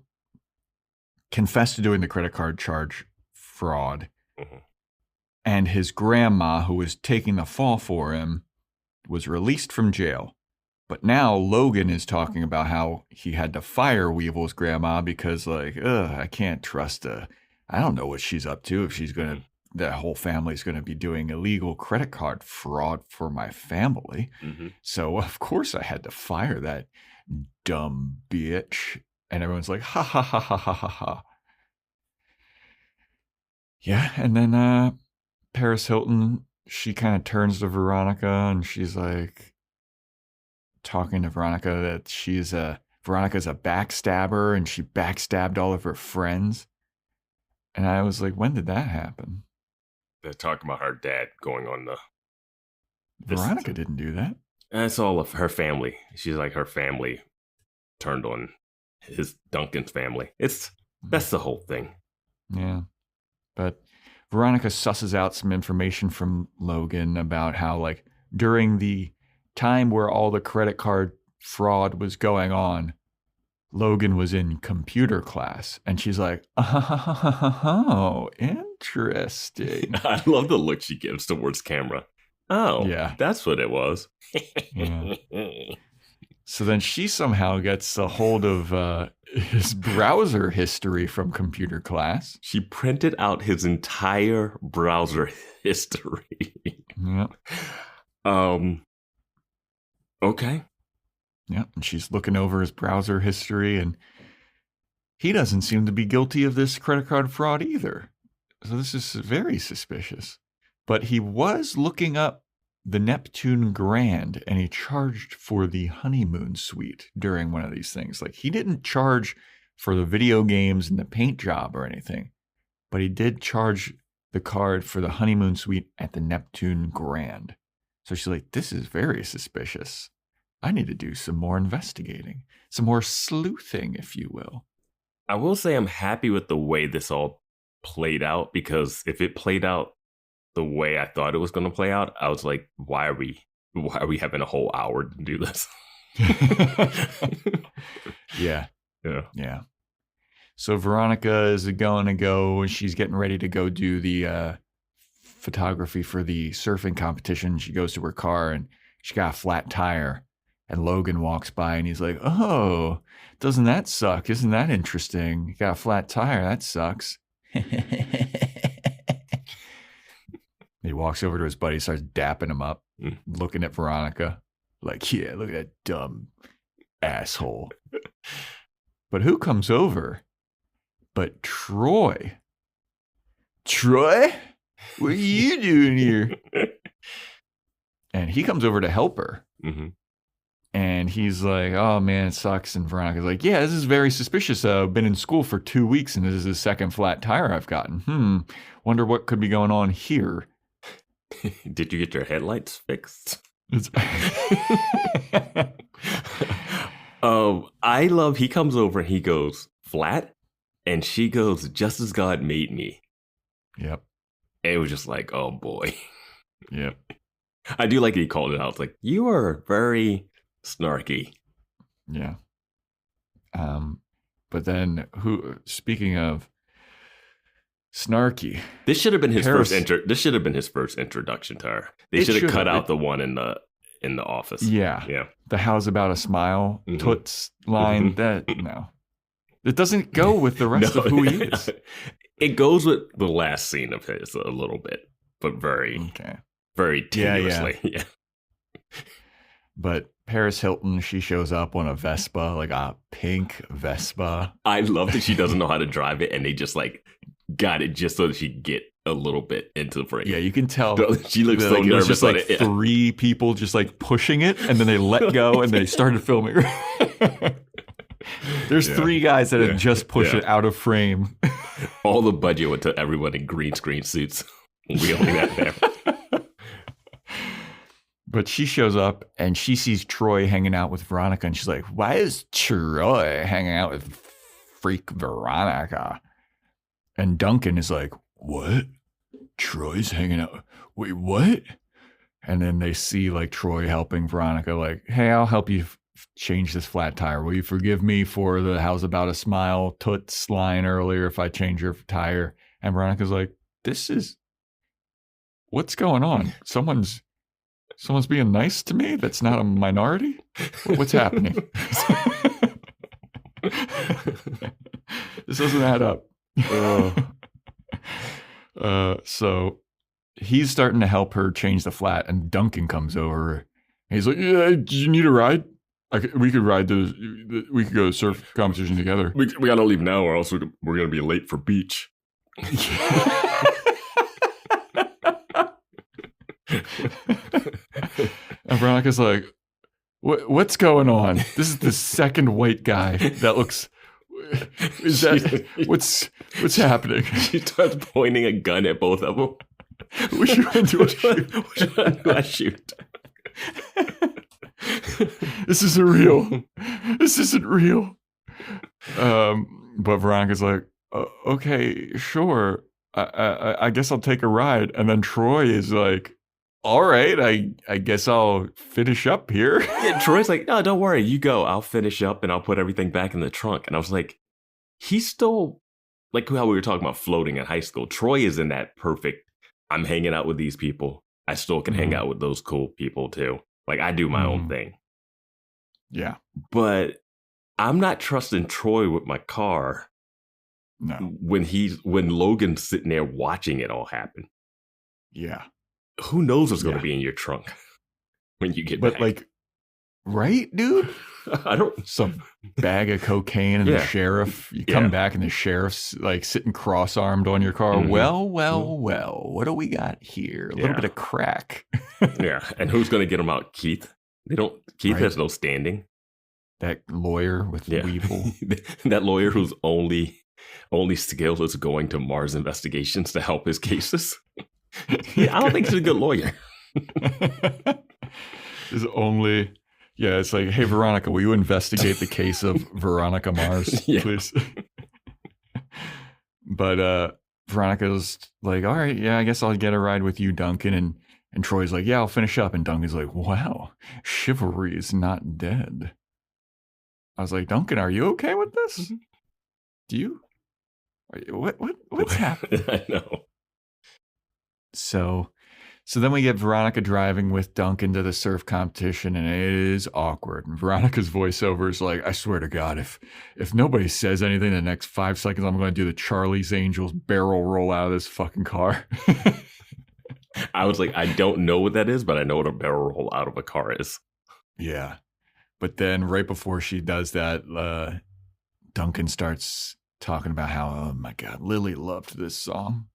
confessed to doing the credit card charge fraud. Mhm. And his grandma, who was taking the fall for him, was released from jail. But now Logan is talking about how he had to fire Weevil's grandma because, like, I can't trust I don't know what she's up to if she's going to, that whole family's going to be doing illegal credit card fraud for my family. Mm-hmm. So, of course, I had to fire that dumb bitch. And everyone's like, ha, ha, ha, ha, ha, ha, ha. Yeah, and then Paris Hilton, she kind of turns to Veronica and she's like, talking to Veronica that Veronica's a backstabber and she backstabbed all of her friends. And I was like, when did that happen? They're talking about her dad going on Veronica didn't do that. That's all of her family. She's like, her family turned on Duncan's family. That's the whole thing. Yeah. But Veronica susses out some information from Logan about how, like, during the time where all the credit card fraud was going on, Logan was in computer class. And she's like, oh, interesting. I love the look she gives towards camera. Oh, yeah, that's what it was. Yeah. So then she somehow gets a hold of his browser history from computer class. She printed out his entire browser history. Yeah. Okay. Yeah, and she's looking over his browser history, and he doesn't seem to be guilty of this credit card fraud either. So this is very suspicious. But he was looking up the Neptune Grand, and he charged for the honeymoon suite during one of these things. Like, he didn't charge for the video games and the paint job or anything, but he did charge the card for the honeymoon suite at the Neptune Grand. So she's like, this is very suspicious. I need to do some more investigating, some more sleuthing, if you will. I will say I'm happy with the way this all played out, because if it played out the way I thought it was going to play out, I was like, why are we having a whole hour to do this? Yeah. Yeah. So Veronica is going to go, and she's getting ready to go do the photography for the surfing competition. She goes to her car, and she got a flat tire. And Logan walks by, and he's like, oh, doesn't that suck? Isn't that interesting? You got a flat tire. That sucks. He walks over to his buddy, starts dapping him up, looking at Veronica. Like, yeah, look at that dumb asshole. But who comes over but Troy? Troy? What are you doing here? And he comes over to help her. Mm-hmm. And he's like, oh, man, it sucks. And Veronica's like, yeah, this is very suspicious. I've been in school for 2 weeks, and this is the second flat tire I've gotten. Wonder what could be going on here. Did you get your headlights fixed? I love, he comes over and he goes, flat? And she goes, just as God made me. Yep. And it was just like, oh, boy. Yep. I do like that he called it out. It's like, you are very snarky. Yeah. But then speaking of snarky, this should have been his first introduction to her. They should have cut out the one in the office. Yeah. The how's about a smile toots line. That no. It doesn't go with the rest of who he is. It goes with the last scene of his a little bit, but very tenuously. Yeah. But Paris Hilton, she shows up on a Vespa, like a pink Vespa. I love that she doesn't know how to drive it, and they just like got it just so that she could get a little bit into the frame. Yeah, you can tell. She looks so nervous just on like it. Three people just like pushing it, and then they let go, and they started filming. There's three guys that had just pushed it out of frame. All the budget went to everyone in green screen suits wheeling that there. But she shows up and she sees Troy hanging out with Veronica, and she's like, why is Troy hanging out with freak Veronica? And Duncan is like, what? Troy's hanging out. Wait, what? And then they see like Troy helping Veronica, like, hey, I'll help you change this flat tire? Will you forgive me for the how's about a smile toots line earlier if I change your tire? And Veronica's like, what's going on? Someone's being nice to me that's not a minority? What's happening? This doesn't add up. So he's starting to help her change the flat, and Duncan comes over. He's like, "Yeah, do you need a ride? We could ride we could go to surf competition together. We gotta leave now, or else we're gonna be late for beach." And Veronica's like, what's going on? This is the second white guy that looks. What's happening? She starts pointing a gun at both of them. Which one do I shoot? This isn't real. This isn't real. But Veronica's like, okay, sure. I guess I'll take a ride. And then Troy is like, all right, I guess I'll finish up here. Yeah, Troy's like, no, don't worry. You go. I'll finish up and I'll put everything back in the trunk. And I was like, he's still, like how we were talking about floating in high school. Troy is in that perfect, I'm hanging out with these people. I still can hang out with those cool people too. Like I do my own thing. Yeah. But I'm not trusting Troy with my car. No. When Logan's sitting there watching it all happen. Yeah. Who knows what's going to be in your trunk when you get back? But like, right, dude? I don't. Some bag of cocaine and the sheriff. You come back and the sheriff's like sitting cross-armed on your car. Mm-hmm. Well. What do we got here? A little bit of crack. Yeah. And who's going to get him out? Keith? Keith has no standing. That lawyer with Weevil. That lawyer whose only skill is going to Mars investigations to help his cases. I don't think he's a good lawyer. It's like, hey, Veronica, will you investigate the case of Veronica Mars, please? But Veronica's like, all right, I guess I'll get a ride with you, Duncan. And Troy's like, yeah, I'll finish up. And Duncan's like, wow, chivalry is not dead. I was like, Duncan, are you okay with this? Do you? What's happening? I know. So then we get Veronica driving with Duncan to the surf competition, and it is awkward. And Veronica's voiceover is like, I swear to God, if nobody says anything in the next 5 seconds, I'm going to do the Charlie's Angels barrel roll out of this fucking car. I was like, I don't know what that is, but I know what a barrel roll out of a car is. Yeah. But then right before she does that, Duncan starts talking about how, oh my God, Lily loved this song.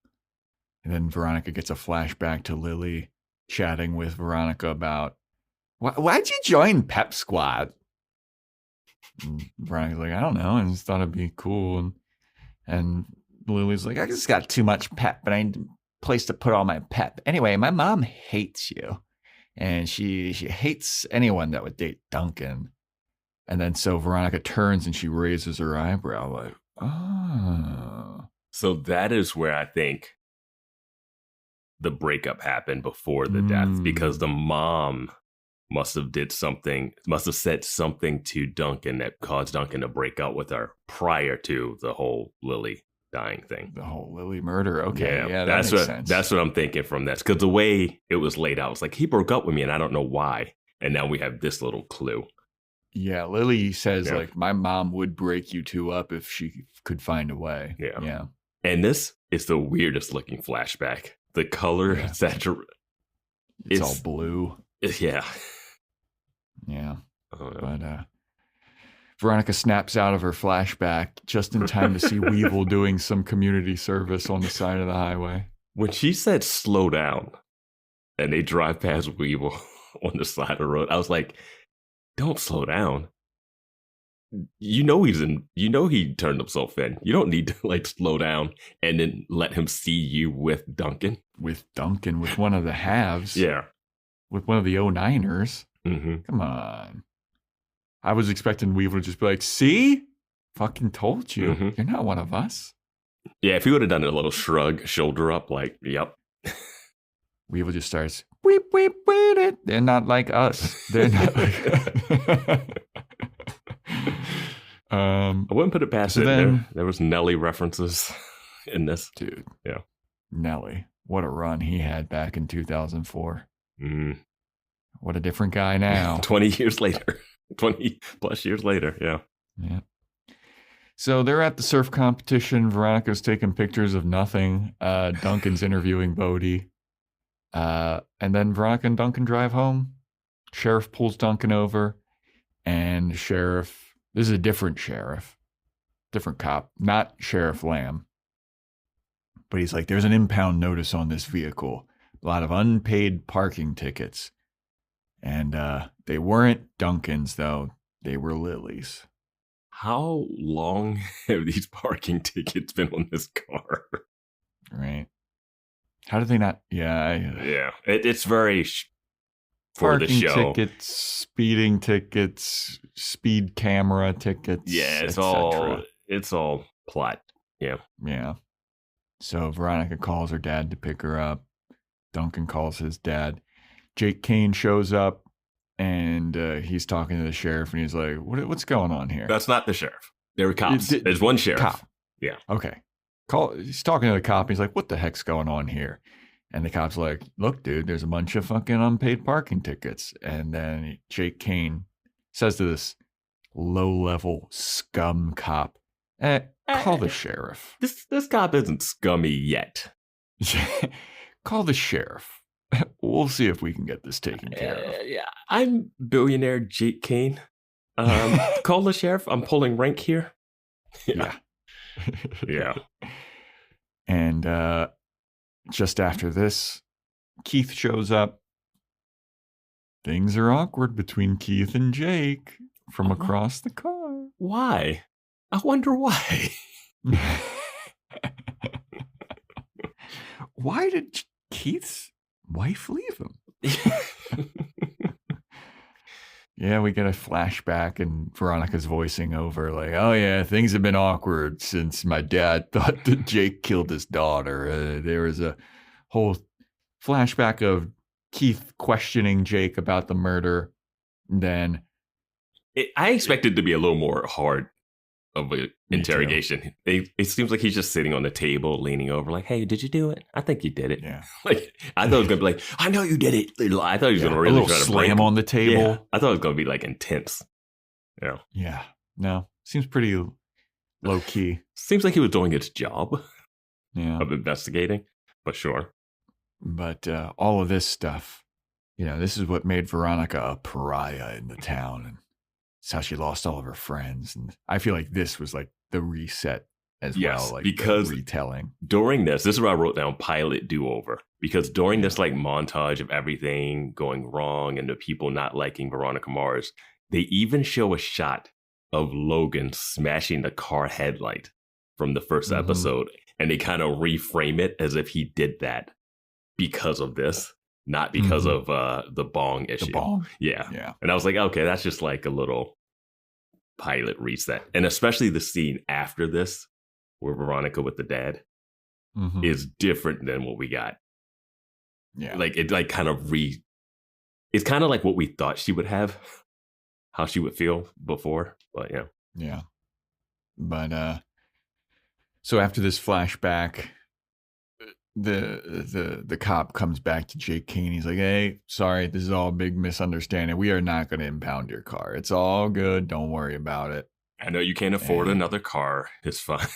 And then Veronica gets a flashback to Lily chatting with Veronica about, why'd you join Pep Squad? And Veronica's like, I don't know. I just thought it'd be cool. And Lily's like, I just got too much pep, but I need a place to put all my pep. Anyway, my mom hates you. And she hates anyone that would date Duncan. And then so Veronica turns and she raises her eyebrow like, oh. So that is where I think the breakup happened before the death, because the mom must have said something to Duncan that caused Duncan to break up with her prior to the whole Lily dying thing. The whole Lily murder. Okay. Yeah, that makes sense. That's what I'm thinking from this. Because the way it was laid out, it's like he broke up with me and I don't know why. And now we have this little clue. Yeah, Lily says like, my mom would break you two up if she could find a way. Yeah. And this is the weirdest looking flashback. The color it's all blue. Yeah. But Veronica snaps out of her flashback just in time to see Weevil doing some community service on the side of the highway. When she said slow down and they drive past Weevil on the side of the road, I was like, don't slow down. He turned himself in. You don't need to like slow down and then let him see you with Duncan. With one of the halves. Yeah. With one of the 09ers. Mm-hmm. Come on. I was expecting Weevil to just be like, see? Fucking told you. Mm-hmm. You're not one of us. Yeah, if he would have done a little shrug, shoulder up, like, yep. Weevil just starts, weep, weep, weep. They're not like us. They're not like us. I wouldn't put it past So it. then- There was Nelly references in this. Dude. Yeah. Nelly. What a run he had back in 2004. Mm. What a different guy now. 20 years later. 20 plus years later. Yeah. Yeah. So they're at the surf competition. Veronica's taking pictures of nothing. Duncan's interviewing Bodhi. And then Veronica and Duncan drive home. Sheriff pulls Duncan over. And Sheriff, this is a different sheriff, different cop, not Sheriff Lamb. But he's like, there's an impound notice on this vehicle. A lot of unpaid parking tickets. And they weren't Duncan's, though. They were Lily's. How long have these parking tickets been on this car? Right. How did they not? Yeah. Yeah. It's very for the Parking show. tickets, speeding tickets, speed camera tickets. Yeah, it's etc. all plot. Yeah. Yeah. So Veronica calls her dad to pick her up. Duncan calls his dad. Jake Kane shows up, and he's talking to the sheriff, and he's like, what's going on here? That's not the sheriff. There were cops. There's one sheriff. Cop. Yeah. Okay. He's talking to the cop. He's like, what the heck's going on here? And the cop's like, look, dude, there's a bunch of fucking unpaid parking tickets. And then Jake Kane says to this low-level scum cop, call the sheriff. This cop isn't scummy yet. Call the sheriff. We'll see if we can get this taken care of. Yeah. I'm billionaire Jake Kane. Call the sheriff. I'm pulling rank here. Yeah. Yeah. And just after this, Keith shows up. Things are awkward between Keith and Jake from across the car. Why? I wonder why. Why did Keith's wife leave him? Yeah, we get a flashback and Veronica's voicing over like, oh yeah, things have been awkward since my dad thought that Jake killed his daughter. There was a whole flashback of Keith questioning Jake about the murder. Then I expected it to be a little more hard of an Me interrogation. It seems like he's just sitting on the table, leaning over, like, "Hey, did you do it? I think you did it." Yeah. Like I thought it was gonna be like, "I know you did it." I thought he was gonna really a little try to slam break. on the table. Yeah, I thought it was gonna be like intense. Yeah. Yeah. No, seems pretty low key. Seems like he was doing his job Yeah. of investigating, but sure. But all of this stuff, this is what made Veronica a pariah in the town. And it's how she lost all of her friends. And I feel like this was like the reset as Yes, well. Like because the retelling. During this is where I wrote down pilot do-over. Because during this like montage of everything going wrong and the people not liking Veronica Mars, they even show a shot of Logan smashing the car headlight from the first episode. And they kind of reframe it as if he did that because of this, not because of the bong issue. The bong? Yeah. Yeah. And I was like, okay, that's just like a little pilot reset. And especially the scene after this, where Veronica with the dad is different than what we got. Yeah. Like it like kind of it's kind of like what we thought she would have, how she would feel before. But yeah. Yeah. But so after this flashback, the cop comes back to Jake Kane. He's like, hey, sorry, this is all a big misunderstanding. We are not going to impound your car. It's all good. Don't worry about it. I know you can't afford another car. It's fine.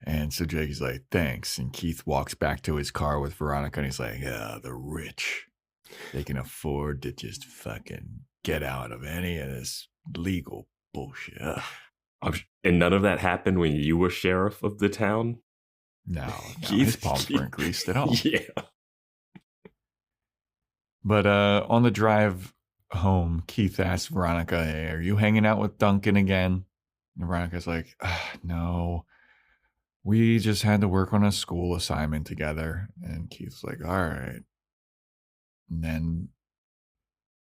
And so Jake's like, thanks. And Keith walks back to his car with Veronica and he's like, the rich, they can afford to just fucking get out of any of this legal bullshit. Ugh. And none of that happened when you were sheriff of the town? No, his palms weren't greased at all. Yeah. But on the drive home, Keith asks Veronica, hey, are you hanging out with Duncan again? And Veronica's like, no. We just had to work on a school assignment together. And Keith's like, all right. And then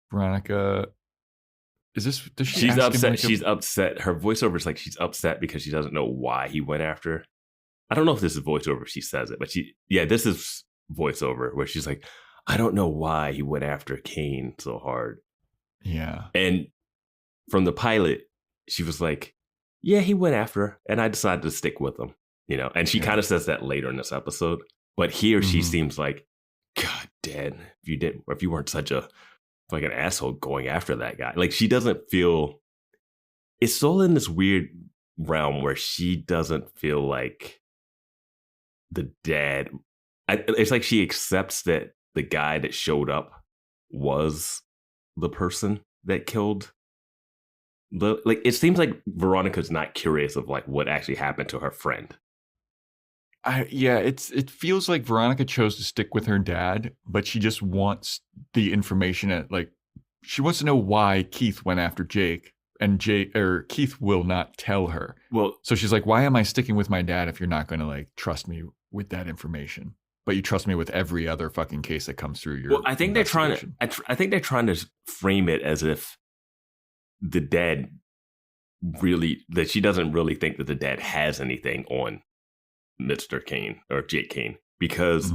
Veronica, does she She's ask him, upset. like, She's upset. Her voiceover is like she's upset because she doesn't know why he went after her. I don't know if this is voiceover. She says it, but this is voiceover where she's like, I don't know why he went after Kane so hard. Yeah. And from the pilot, she was like, yeah, he went after her, and I decided to stick with him, you know. And she kind of says that later in this episode. But here she seems like, God, Dad, if you weren't such a fucking asshole going after that guy. Like, she doesn't feel, it's still in this weird realm where she doesn't feel like the dad. It's like she accepts that the guy that showed up was the person that killed. Like, it seems like Veronica's not curious of like what actually happened to her friend. It feels like Veronica chose to stick with her dad, but she just wants the information she wants to know why Keith went after Jake, and Keith will not tell her. Well, so she's like, why am I sticking with my dad if you're not going to like trust me with that information? But you trust me with every other fucking case that comes through your. Well, I think they're trying to frame it as if the dad that she doesn't really think that the dad has anything on Mr. Kane or Jake Kane, because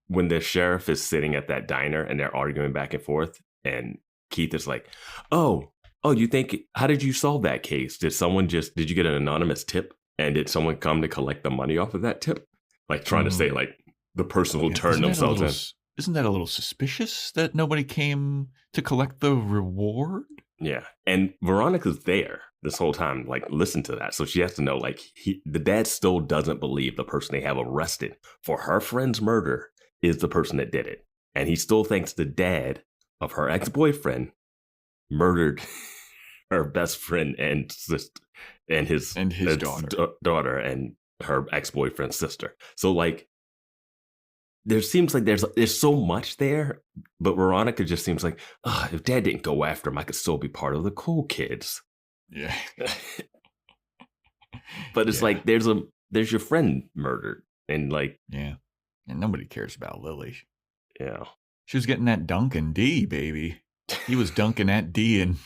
when the sheriff is sitting at that diner and they're arguing back and forth, and Keith is like, oh, you think, how did you solve that case? Did you get an anonymous tip? And did someone come to collect the money off of that tip? Like trying to say like the person will turn themselves in. Isn't that a little suspicious that nobody came to collect the reward? Yeah. And Veronica's there this whole time, like, listen to that. So she has to know, like, the dad still doesn't believe the person they have arrested for her friend's murder is the person that did it. And he still thinks the dad of her ex-boyfriend murdered her best friend and sister and his daughter and her ex-boyfriend's sister. So, like, there seems like there's so much there, but Veronica just seems like, if dad didn't go after him, I could still be part of the cool kids. Yeah. But it's like, there's your friend murdered. And like, yeah. And nobody cares about Lily. Yeah. She was getting that Duncan D, baby. He was dunking at D and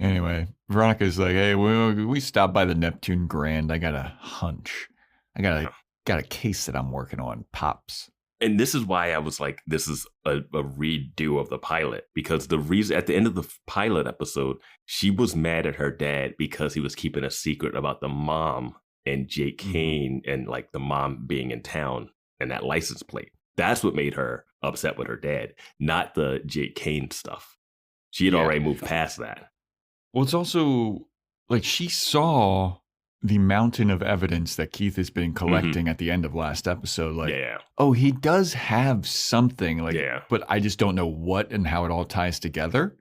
anyway, Veronica's like, hey, we stopped by the Neptune Grand. I got a hunch. I got a case that I'm working on, Pops. And this is why I was like, this is a redo of the pilot, because the reason at the end of the pilot episode, she was mad at her dad because he was keeping a secret about the mom and Jake Kane and like the mom being in town and that license plate. That's what made her upset with her dad, not the Jake Kane stuff. She had already moved past that. Well, it's also like she saw the mountain of evidence that Keith has been collecting at the end of last episode. Like, oh, he does have something, like, but I just don't know what and how it all ties together.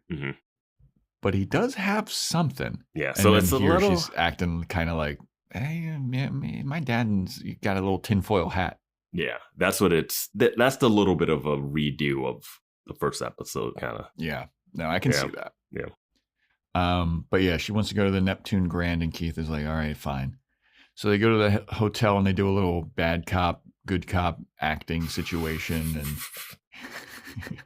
But he does have something. Yeah. And so it's a little. She's acting kind of like, hey, my dad's got a little tinfoil hat. Yeah, that's what it's. That's the little bit of a redo of the first episode, kind of. Yeah. No, I can see that. Yeah. But yeah, she wants to go to the Neptune Grand, and Keith is like, all right, fine. So they go to the hotel and they do a little bad cop, good cop acting situation. And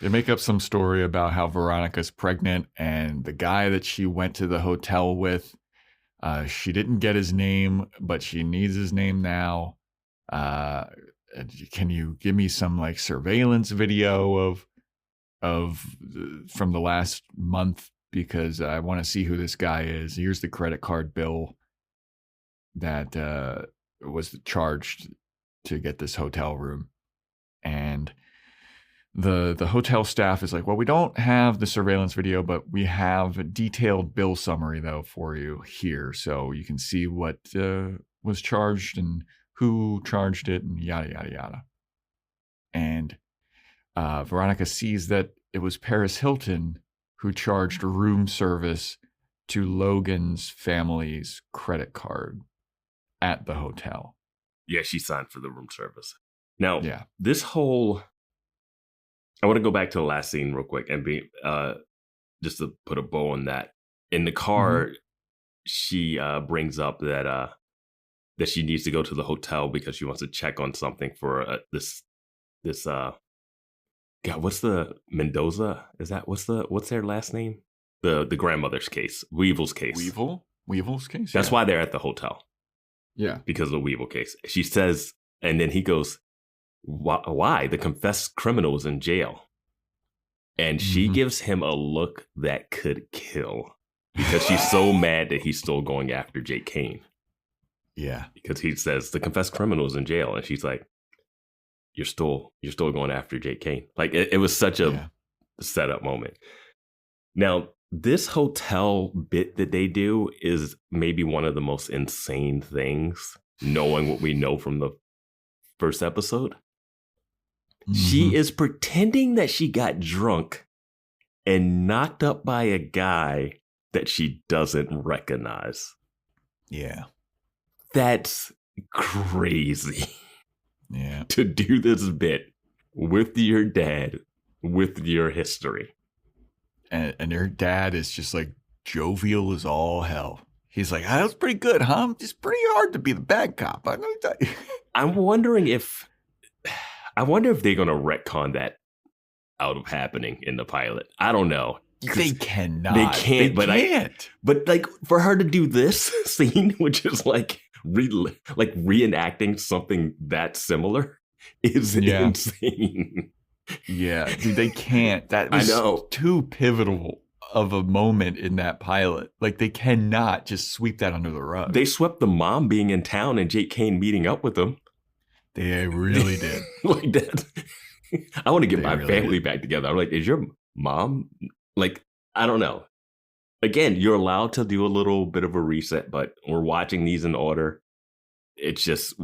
they make up some story about how Veronica's pregnant and the guy that she went to the hotel with, she didn't get his name, but she needs his name now. Can you give me some like surveillance video of from the last month, because I want to see who this guy is. Here's the credit card bill that was charged to get this hotel room. And the hotel staff is like, well, we don't have the surveillance video, but we have a detailed bill summary though for you here, so you can see what was charged and who charged it and yada yada yada. And Veronica sees that it was Paris Hilton who charged room service to Logan's family's credit card at the hotel. Yeah, she signed for the room service. Now, this whole... I want to go back to the last scene real quick and be just to put a bow on that. In the car, she brings up that she needs to go to the hotel because she wants to check on something for this God, what's the Mendoza? Is that what's their last name? The grandmother's case, Weevil's case. Weevil's case. That's why they're at the hotel. Yeah, because of the Weevil case. She says, and then he goes, "Why? The confessed criminal is in jail." And she gives him a look that could kill because she's so mad that he's still going after Jake Kane. Yeah. Because he says the confessed criminal is in jail. And she's like, you're still going after Jake Kane. Like it was such a setup moment. Now, this hotel bit that they do is maybe one of the most insane things, knowing what we know from the first episode. She is pretending that she got drunk and knocked up by a guy that she doesn't recognize. Yeah. That's crazy. Yeah. To do this bit with your dad, with your history. And her dad is just like jovial as all hell. He's like, that was pretty good, huh? It's pretty hard to be the bad cop. I'm going to tell you. I wonder if they're going to retcon that out of happening in the pilot. I don't know. They cannot. They can't. They can't. But like for her to do this scene, which is like reenacting something that similar, is insane. Yeah, dude, they can't. That was too pivotal of a moment in that pilot. Like they cannot just sweep that under the rug. They swept the mom being in town and Jake Kane meeting up with them. They really did. Like that. I want to get my family back together. I'm like, is your mom like, I don't know. Again, you're allowed to do a little bit of a reset, but we're watching these in order. It's just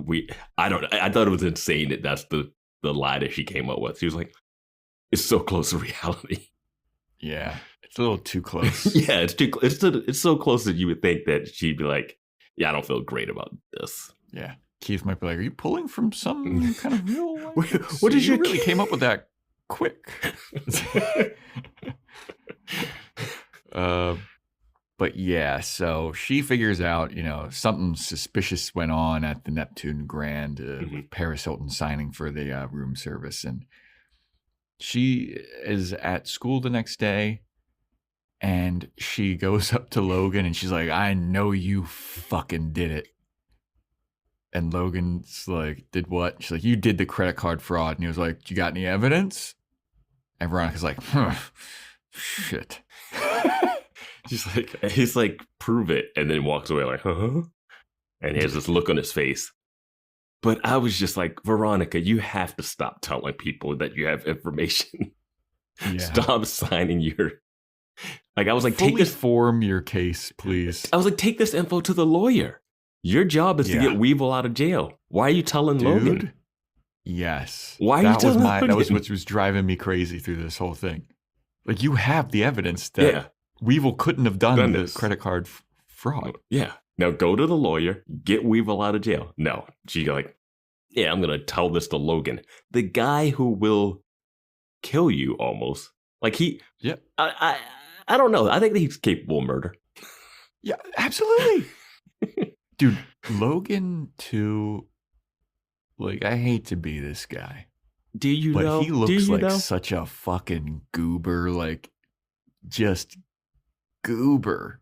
I thought it was insane that that's the lie that she came up with. She was like, it's so close to reality. Yeah. It's a little too close. Yeah, it's so close that you would think that she'd be like, yeah, I don't feel great about this. Yeah. Keith might be like, are you pulling from some kind of real life? What did you really came up with that quick? But yeah, so she figures out, something suspicious went on at the Neptune Grand with Paris Hilton signing for the room service. And she is at school the next day and she goes up to Logan and she's like, I know you fucking did it. And Logan's like, did what? She's like, you did the credit card fraud. And he was like, you got any evidence? And Veronica's like, shit. He's like, prove it. And then walks away like, huh? And he has this look on his face. But I was just like, Veronica, you have to stop telling people that you have information. Yeah. Stop signing your... Like, I was like, take this... form your case, please. I was like, take this info to the lawyer. Your job is to get Weevil out of jail. Why are you telling Logan? Yes. Why are you telling Logan? That was what was driving me crazy through this whole thing. Like, you have the evidence that Weevil couldn't have done the credit card fraud. Yeah. Now go to the lawyer, get Weevil out of jail. No. She's like, yeah, I'm going to tell this to Logan. The guy who will kill you almost. Like I don't know. I think he's capable of murder. Yeah, absolutely. Dude, Logan too, like, I hate to be this guy. Do you know? But he looks like such a fucking goober, like, just goober.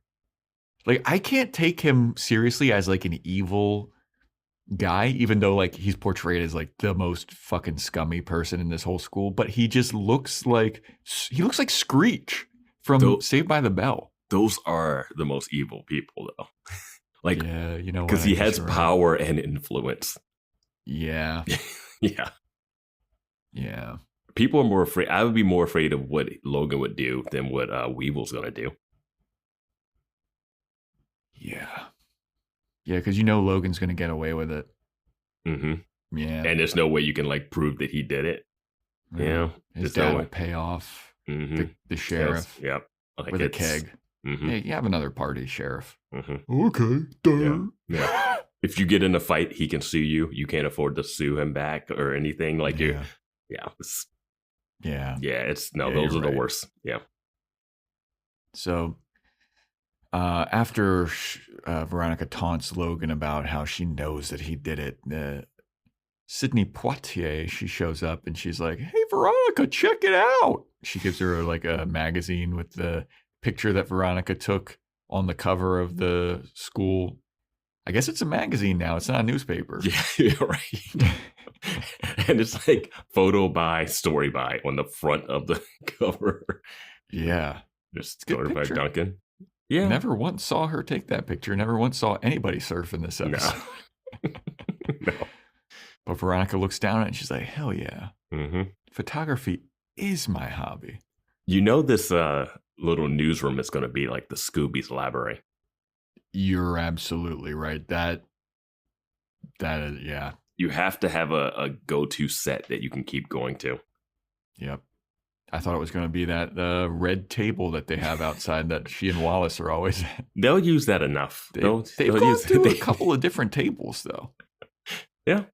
Like, I can't take him seriously as, like, an evil guy, even though, like, he's portrayed as, like, the most fucking scummy person in this whole school. But he just looks like, Screech from Saved by the Bell. Those are the most evil people, though. Like, yeah, you know, because he has power and influence. Yeah. Yeah. Yeah. People are more afraid. I would be more afraid of what Logan would do than what Weevil's going to do. Yeah. Yeah, because Logan's going to get away with it. Mm-hmm. Yeah. And there's no way you can, like, prove that he did it. Yeah. His dad will pay off the sheriff with a keg. Mm-hmm. Hey, you have another party, Sheriff. Mm-hmm. Okay, duh. Yeah. If you get in a fight, he can sue you. You can't afford to sue him back or anything. Like those are the worst. Yeah. So, after Veronica taunts Logan about how she knows that he did it, Sydney Poitier, she shows up and she's like, "Hey, Veronica, check it out." She gives her like a magazine with the picture that Veronica took on the cover of the school. I guess it's a magazine now. It's not a newspaper. Yeah, right. And it's like photo by, story by on the front of the cover. Yeah. Just story by Duncan. Yeah. Never once saw her take that picture. Never once saw anybody surf in this episode. No. No. But Veronica looks down at it and she's like, hell yeah. Mm-hmm. Photography is my hobby. You know this little newsroom is going to be like the Scooby's library. You're absolutely right. That is, yeah. You have to have a go-to set that you can keep going to. Yep. I thought it was going to be that red table that they have outside that she and Wallace are always at. They'll use that enough. They've gone through a couple of different tables, though. Yeah.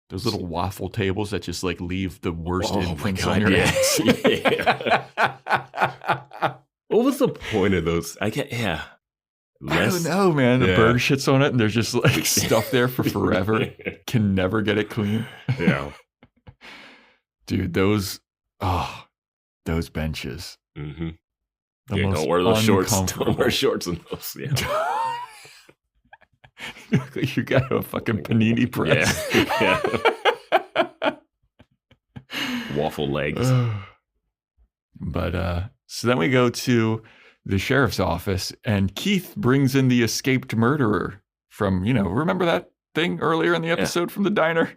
Those little waffle tables that just like leave the worst imprints God, on your yes. ass. Yeah. What was the point of those? I don't know, man. The Yeah. bird shits on it and there's just like stuff there for forever. Can never get it clean. Yeah. Dude, those benches. Mm-hmm. The Yeah, most don't wear those shorts. Don't uncomfortable. wear shorts in those. Yeah. You got a fucking panini press. Yeah. Waffle legs. But so then we go to the sheriff's office and Keith brings in the escaped murderer from, remember that thing earlier in the episode from the diner?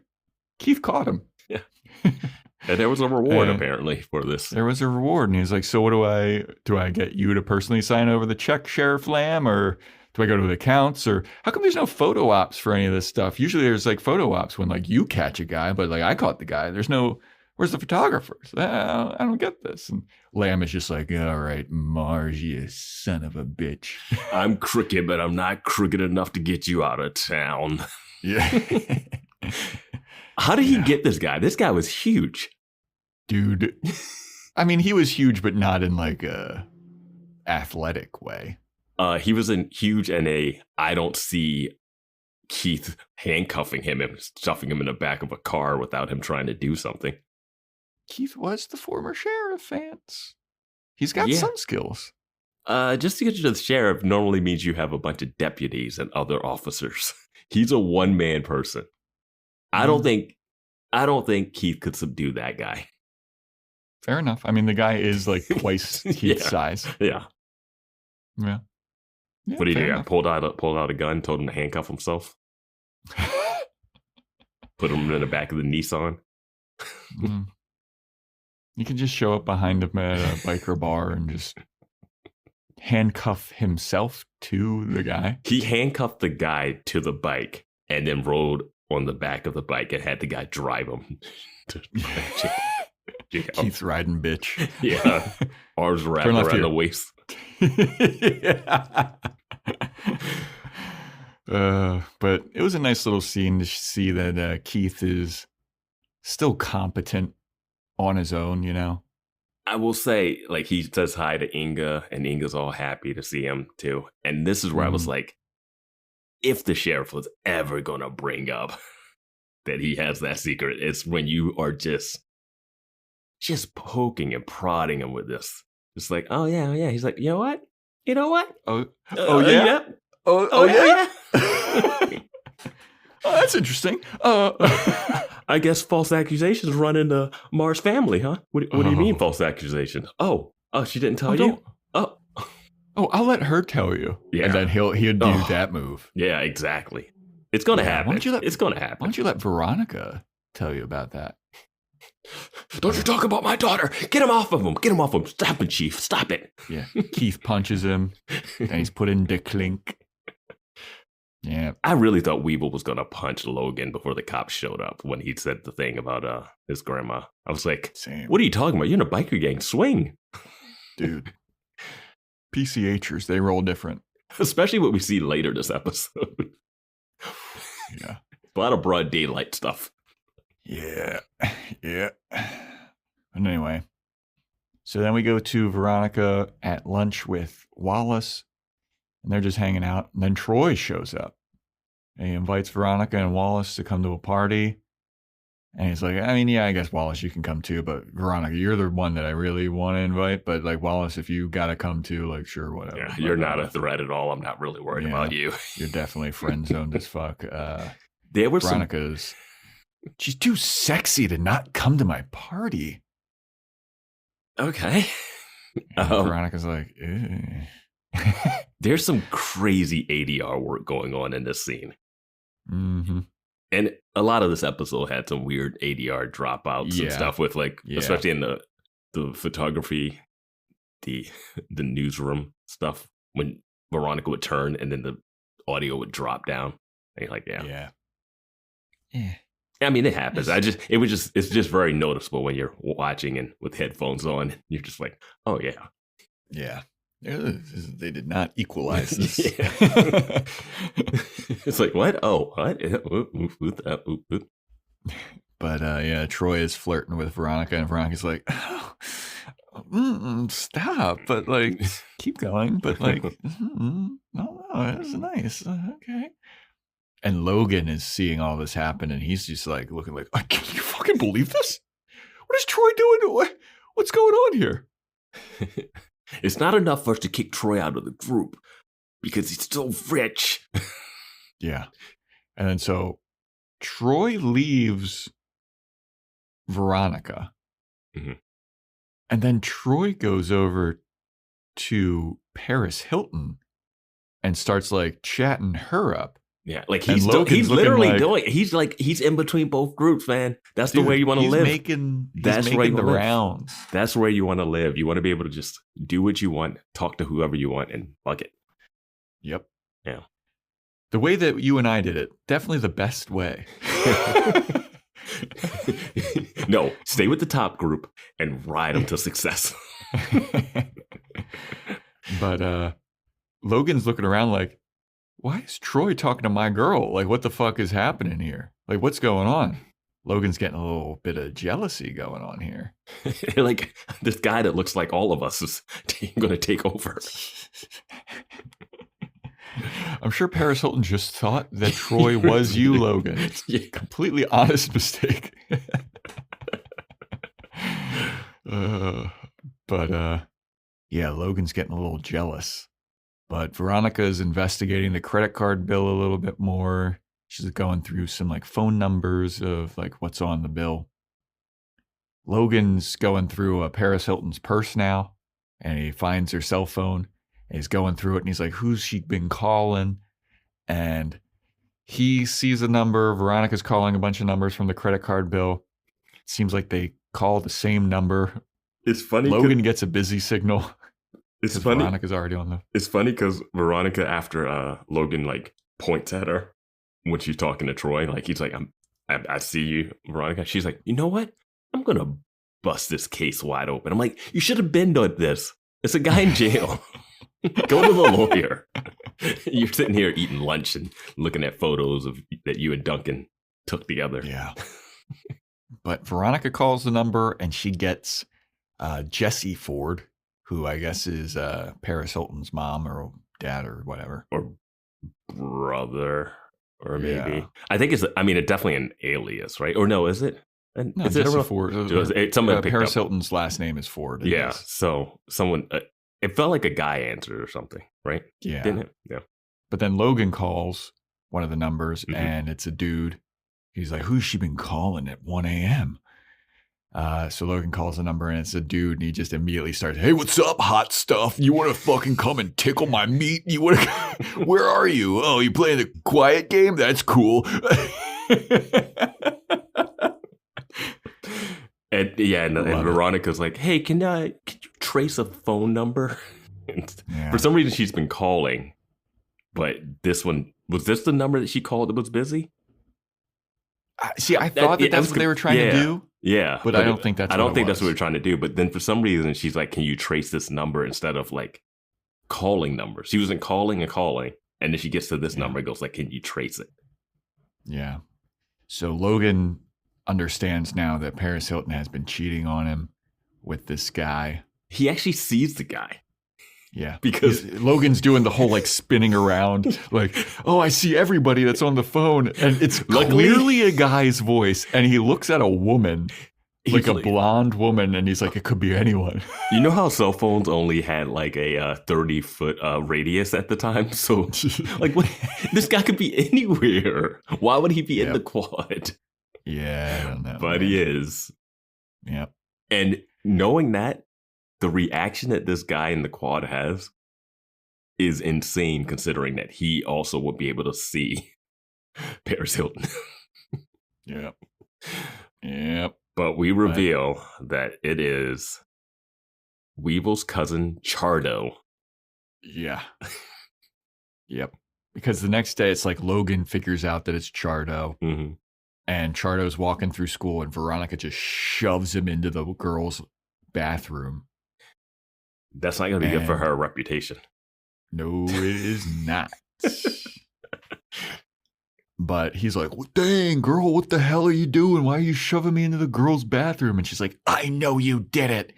Keith caught him. Yeah. And there was a reward apparently for this. There was a reward. And he's like, so what do I get you to personally sign over the check, Sheriff Lamb? Or do I go to the accounts? Or how come there's no photo ops for any of this stuff? Usually there's like photo ops when like you catch a guy, but like I caught the guy. Where's the photographers? I don't get this. And Lamb is just like, all right, Mars, you son of a bitch. I'm crooked, but I'm not crooked enough to get you out of town. Yeah. How did he get this guy? This guy was huge. Dude. I mean, he was huge, but not in like a athletic way. He was huge in I don't see Keith handcuffing him and stuffing him in the back of a car without him trying to do something. Keith was the former sheriff, Vance. He's got some skills. Just to get you to the sheriff normally means you have a bunch of deputies and other officers. He's a one-man person. I don't think Keith could subdue that guy. Fair enough. I mean, the guy is like twice Keith's size. Yeah. Yeah. What did he do? Pulled out a gun, told him to handcuff himself. Put him in the back of the Nissan. You can just show up behind him at a biker bar and just handcuff himself to the guy. He handcuffed the guy to the bike and then rode on the back of the bike and had the guy drive him. Keith's riding bitch. Yeah. Arms wrapped around the waist. But it was a nice little scene to see that Keith is still competent on his own, I will say, like, he says hi to Inga, and Inga's all happy to see him, too. And this is where I was like, if the sheriff was ever going to bring up that he has that secret, it's when you are just poking and prodding him with this. Just like, oh, yeah. He's like, you know what? Oh, yeah? Oh, yeah? Oh, that's interesting. I guess false accusations run in the Mars family, huh? What do you mean false accusations? Oh, she didn't tell you? Oh, I'll let her tell you. Yeah. And then he'll do that move. Yeah, exactly. It's going to happen. It's going to happen. Why don't you let Veronica tell you about that? Don't you talk about my daughter. Get him off of him. Get him off of him. Stop it, Chief. Stop it. Yeah. Keith punches him. And he's put in the clink. Yeah. I really thought Weevil was going to punch Logan before the cops showed up when he said the thing about his grandma. I was like, same. What are you talking about? You're in a biker gang. Swing. Dude. PCHers, they roll different. Especially what we see later this episode. Yeah. A lot of broad daylight stuff. Yeah. And anyway, so then we go to Veronica at lunch with Wallace, and they're just hanging out. And then Troy shows up, and he invites Veronica and Wallace to come to a party. And he's like, I guess Wallace, you can come too, but Veronica, you're the one that I really want to invite. But like Wallace, if you got to come too, like, sure, whatever. Yeah, you're not a threat at all. I'm not really worried about you. You're definitely friend zoned as fuck. There were Veronica's She's too sexy to not come to my party. Okay. And Veronica's like, ew. There's some crazy ADR work going on in this scene. Mm-hmm. And a lot of this episode had some weird ADR dropouts and stuff with like, especially in the photography, the newsroom stuff when Veronica would turn and then the audio would drop down. And you're like, yeah. I mean, it happens. It's just very noticeable when you're watching and with headphones on. You're just like, oh yeah. Yeah. They did not equalize this. It's like, what? Oh, what? But Troy is flirting with Veronica, and Veronica's like, stop, but like, keep going, but like, no, this is nice. Okay. And Logan is seeing all this happen, and he's just like looking like, can you fucking believe this? What is Troy doing? What's going on here? It's not enough for us to kick Troy out of the group because he's so rich. Yeah. And then so Troy leaves Veronica. Mm-hmm. And then Troy goes over to Paris Hilton and starts like chatting her up. Yeah, like he's literally like, doing. He's in between both groups, man. That's the way you want to live. That's making the rounds. That's where you want to live. You want to be able to just do what you want, talk to whoever you want, and fuck it. Yep. Yeah. The way that you and I did it, definitely the best way. No, stay with the top group and ride them to success. But Logan's looking around like, why is Troy talking to my girl? Like, what the fuck is happening here? Like, what's going on? Logan's getting a little bit of jealousy going on here. Like, this guy that looks like all of us is going to take over. I'm sure Paris Hilton just thought that Troy was you, Logan. Yeah. Completely honest mistake. Yeah, Logan's getting a little jealous. But Veronica is investigating the credit card bill a little bit more. She's going through some like phone numbers of like what's on the bill. Logan's going through Paris Hilton's purse now, and he finds her cell phone. And he's going through it, and he's like, who's she been calling? And he sees a number. Veronica's calling a bunch of numbers from the credit card bill. It seems like they call the same number. It's funny. Logan gets a busy signal. It's funny. Veronica's already on the... It's funny because Veronica, after Logan like points at her when she's talking to Troy, like he's like, I see you, Veronica. She's like, you know what? I'm going to bust this case wide open. I'm like, you should have been doing this. It's a guy in jail. Go to the lawyer. You're sitting here eating lunch and looking at photos of that you and Duncan took together. Yeah. But Veronica calls the number, and she gets Jesse Ford, who I guess is Paris Hilton's mom or dad or whatever. Or brother, or maybe. Yeah. I think it's definitely an alias, right? Or no, is it? No, is Jesse Ford. Someone Paris Hilton's last name is Ford. Yeah, so someone... it felt like a guy answered or something, right? Yeah. Didn't it? Yeah. But then Logan calls one of the numbers, and it's a dude. He's like, who's she been calling at 1 a.m.? So Logan calls the number, and it's a dude, and he just immediately starts, hey, what's up, hot stuff? You want to fucking come and tickle my meat? You want to? Where are you? Oh, you playing the quiet game? That's cool. And Veronica's like, hey, can you trace a phone number? For some reason, she's been calling, but this one, was this the number that she called that was busy? See, I thought that's what they were trying to do. Yeah. But I don't think that's I don't think that's what they're trying to do. But then for some reason, she's like, can you trace this number instead of like calling numbers? She wasn't calling and calling. And then she gets to this number and goes like, can you trace it? Yeah. So Logan understands now that Paris Hilton has been cheating on him with this guy. He actually sees the guy. Yeah. Because Logan's doing the whole like spinning around, like, oh, I see everybody that's on the phone. And it's clearly a guy's voice. And he looks at a woman, like a blonde woman, and he's like, it could be anyone. You know how cell phones only had like a 30-foot radius at the time? So like, this guy could be anywhere. Why would he be in the quad? Yeah, I don't know. But he is. Yep. And knowing that, the reaction that this guy in the quad has is insane, considering that he also would be able to see Paris Hilton. Yep. Yep. But we reveal that it is Weevil's cousin, Chardo. Yeah. Yep. Because the next day, it's like Logan figures out that it's Chardo. Mm-hmm. And Chardo's walking through school, and Veronica just shoves him into the girls' bathroom. That's not going to be good for her reputation. No, it is not. But he's like, well, dang, girl, what the hell are you doing? Why are you shoving me into the girls' bathroom? And she's like, I know you did it.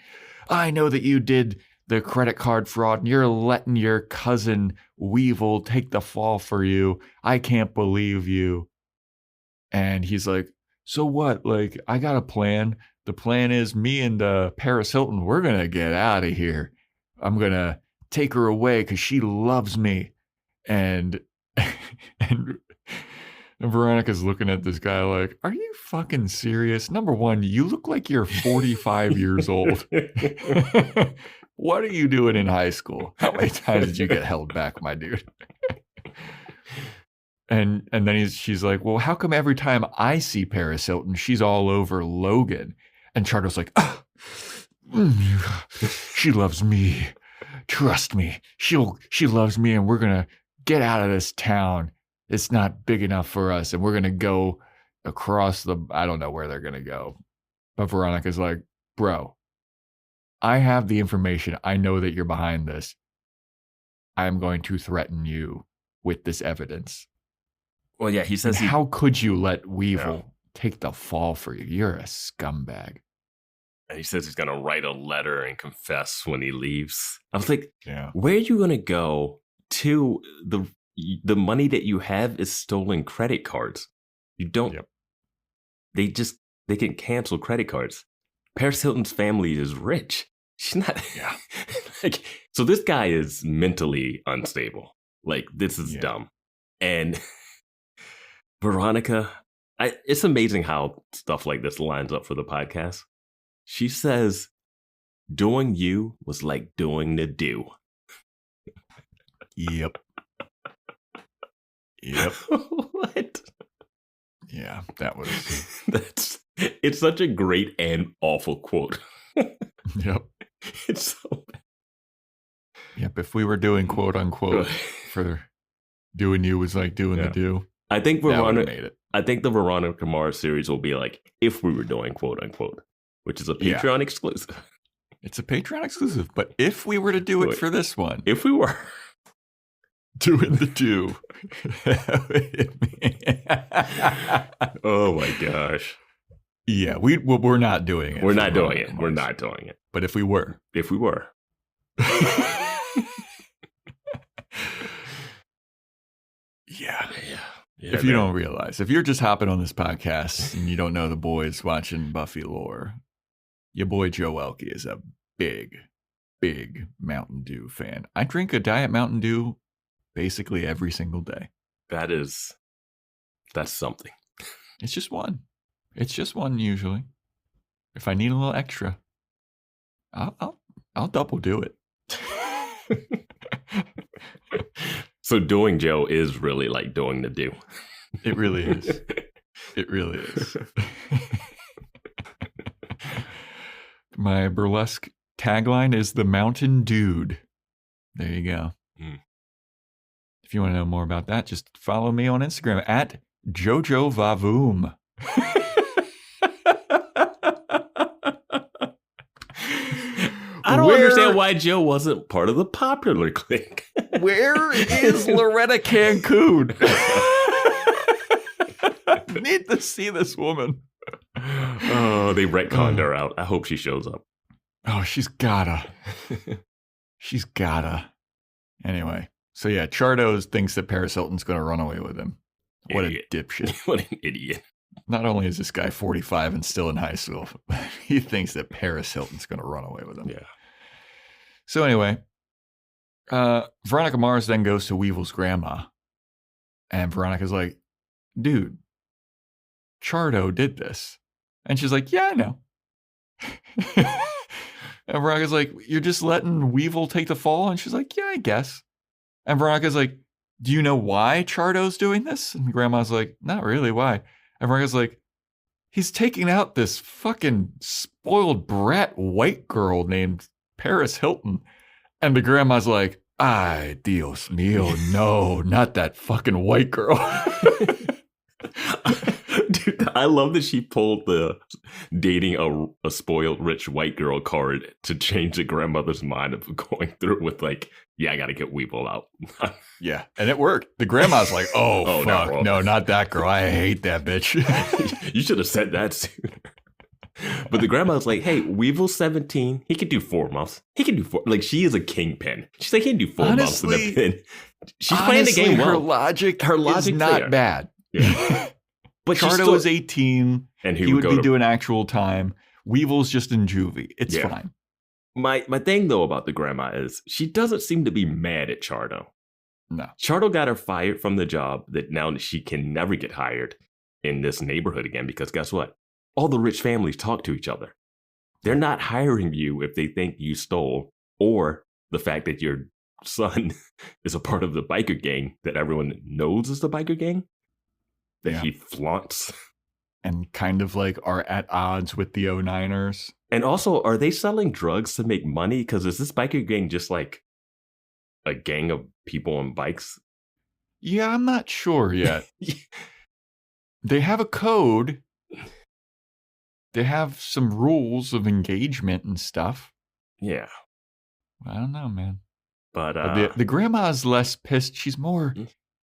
I know that you did the credit card fraud, and you're letting your cousin Weevil take the fall for you. I can't believe you. And he's like, so what? Like, I got a plan. The plan is me and Paris Hilton, we're going to get out of here. I'm going to take her away because she loves me. And Veronica's looking at this guy like, are you fucking serious? Number one, you look like you're 45 years old. What are you doing in high school? How many times did you get held back, my dude? And then she's like, well, how come every time I see Paris Hilton, she's all over Logan? And Chardo's like, she loves me. Trust me. She loves me, and we're going to get out of this town. It's not big enough for us, and we're going to go across I don't know where they're going to go. But Veronica's like, bro, I have the information. I know that you're behind this. I'm going to threaten you with this evidence. Well, yeah, he says how could you let Weevil take the fall for you? You're a scumbag. And he says he's going to write a letter and confess when he leaves. I was like, yeah, where are you going to go to? The money that you have is stolen credit cards. You don't. Yep. They can cancel credit cards. Paris Hilton's family is rich. She's not. Yeah. Like, so this guy is mentally unstable. Like, this is dumb. And Veronica, it's amazing how stuff like this lines up for the podcast. She says, doing you was like doing the do. Yep. Yep. What? Yeah, that was. It's such a great and awful quote. Yep. It's so bad. Yep. If we were doing quote unquote for doing you was like doing the do. I think Veronica made it. I think the Veronica Mars series will be like if we were doing quote unquote, which is a Patreon exclusive. It's a Patreon exclusive, but if we were to do it for this one, if we were doing the do. Oh my gosh. Yeah, we're not doing it. We're not doing it. We're not doing it. But if we were. If we were. Yeah. If you don't realize, if you're just hopping on this podcast and you don't know the boys watching Buffy lore, your boy Joe Elke is a big Mountain Dew fan. I drink a Diet Mountain Dew basically every single day. That's something. It's just one. It's just one usually. If I need a little extra, I'll double do it. So doing Joe is really like doing the do. It really is. It really is. My burlesque tagline is the Mountain Dude. There you go. Mm. If you want to know more about that, just follow me on Instagram at Jojo Vavoom. I don't understand why Joe wasn't part of the popular clique. Where is Loretta Cancun? Need to see this woman. Oh, they retconned her out. I hope she shows up. Oh, she's gotta. She's gotta. Anyway, so yeah, Chardo thinks that Paris Hilton's going to run away with him. What a dipshit. What an idiot. Not only is this guy 45 and still in high school, but he thinks that Paris Hilton's going to run away with him. Yeah. So anyway, Veronica Mars then goes to Weevil's grandma. And Veronica's like, dude, Chardo did this. And she's like, yeah, I know. And Veronica's like, you're just letting Weevil take the fall? And she's like, yeah, I guess. And Veronica's like, do you know why Chardo's doing this? And Grandma's like, not really, why? And Veronica's like, he's taking out this fucking spoiled brat white girl named Paris Hilton. And the grandma's like, ay, Dios mío, no, not that fucking white girl. Dude, I love that she pulled the dating a spoiled rich white girl card to change the grandmother's mind of going through with like, yeah, I got to get Weevil out. Yeah, and it worked. The grandma's like, oh fuck, no, not that girl. I hate that bitch. You should have said that sooner. But the grandma's like, hey, Weevil's 17. He can do 4 months. He can do 4. Like, she is a kingpin. She's like, he can do 4 months in the pin. She's playing the game well. Her logic is not bad. Yeah. But Chardo is 18, and he would be doing actual time. Weevil's just in juvie. It's fine. My thing, though, about the grandma is she doesn't seem to be mad at Chardo. No. Chardo got her fired from the job that now she can never get hired in this neighborhood again because guess what? All the rich families talk to each other. They're not hiring you if they think you stole or the fact that your son is a part of the biker gang that everyone knows is the biker gang. That he flaunts. And kind of like are at odds with the 09ers. And also, are they selling drugs to make money? Because is this biker gang just like a gang of people on bikes? Yeah, I'm not sure yet. They have a code. They have some rules of engagement and stuff. Yeah. I don't know, man. But the grandma's less pissed. She's more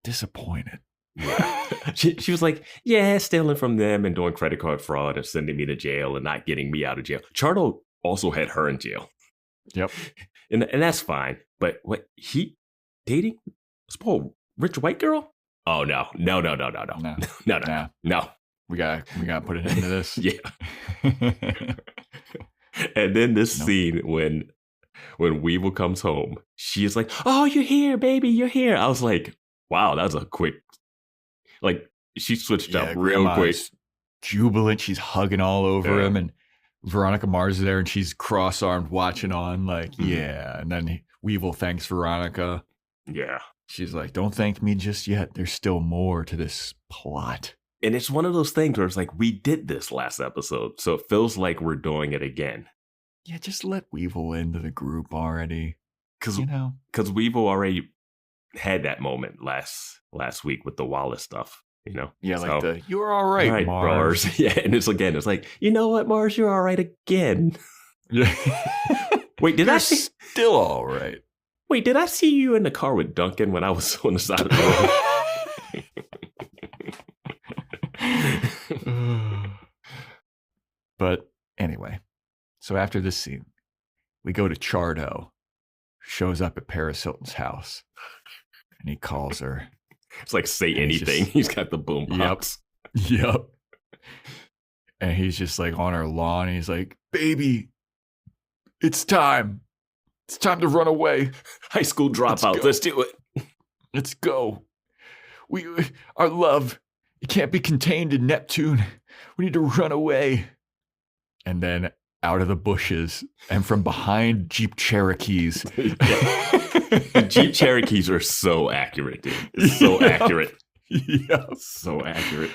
disappointed. Yeah. She was like, yeah, stealing from them and doing credit card fraud and sending me to jail and not getting me out of jail. Chardo also had her in jail. Yep. And that's fine. But what, he dating a spoiled rich white girl? Oh, no. No. We gotta put it into this. Yeah. And then this scene when Weevil comes home, she is like, oh, you're here, baby, you're here. I was like, wow, that was a quick, like, she switched up real quick. Jubilant, she's hugging all over him, and Veronica Mars is there, and she's cross-armed watching on, like, yeah. And then Weevil thanks Veronica. Yeah. She's like, don't thank me just yet. There's still more to this plot. And it's one of those things where it's like, we did this last episode, so it feels like we're doing it again. Yeah, just let Weevil into the group already. Because Weevil already had that moment last week with the Wallace stuff, you know? Yeah, so, like you're all right, Mars. Yeah, and it's like, you know what, Mars, you're all right again. Yeah. Wait, I see? Still all right. Wait, did I see you in the car with Duncan when I was on the side of the road? But anyway, so after this scene, we go to Chardo, shows up at Paris Hilton's house, and he calls her. It's like, say anything. He's got the boom pops. Yep. And he's just like on her lawn. And he's like, baby, it's time. It's time to run away. High school dropout. Let's do it. Let's go. Our love, it can't be contained in Neptune. We need to run away. And then out of the bushes and from behind Jeep Cherokees. The Jeep Cherokees are so accurate, dude. It's so accurate. Yeah. So accurate.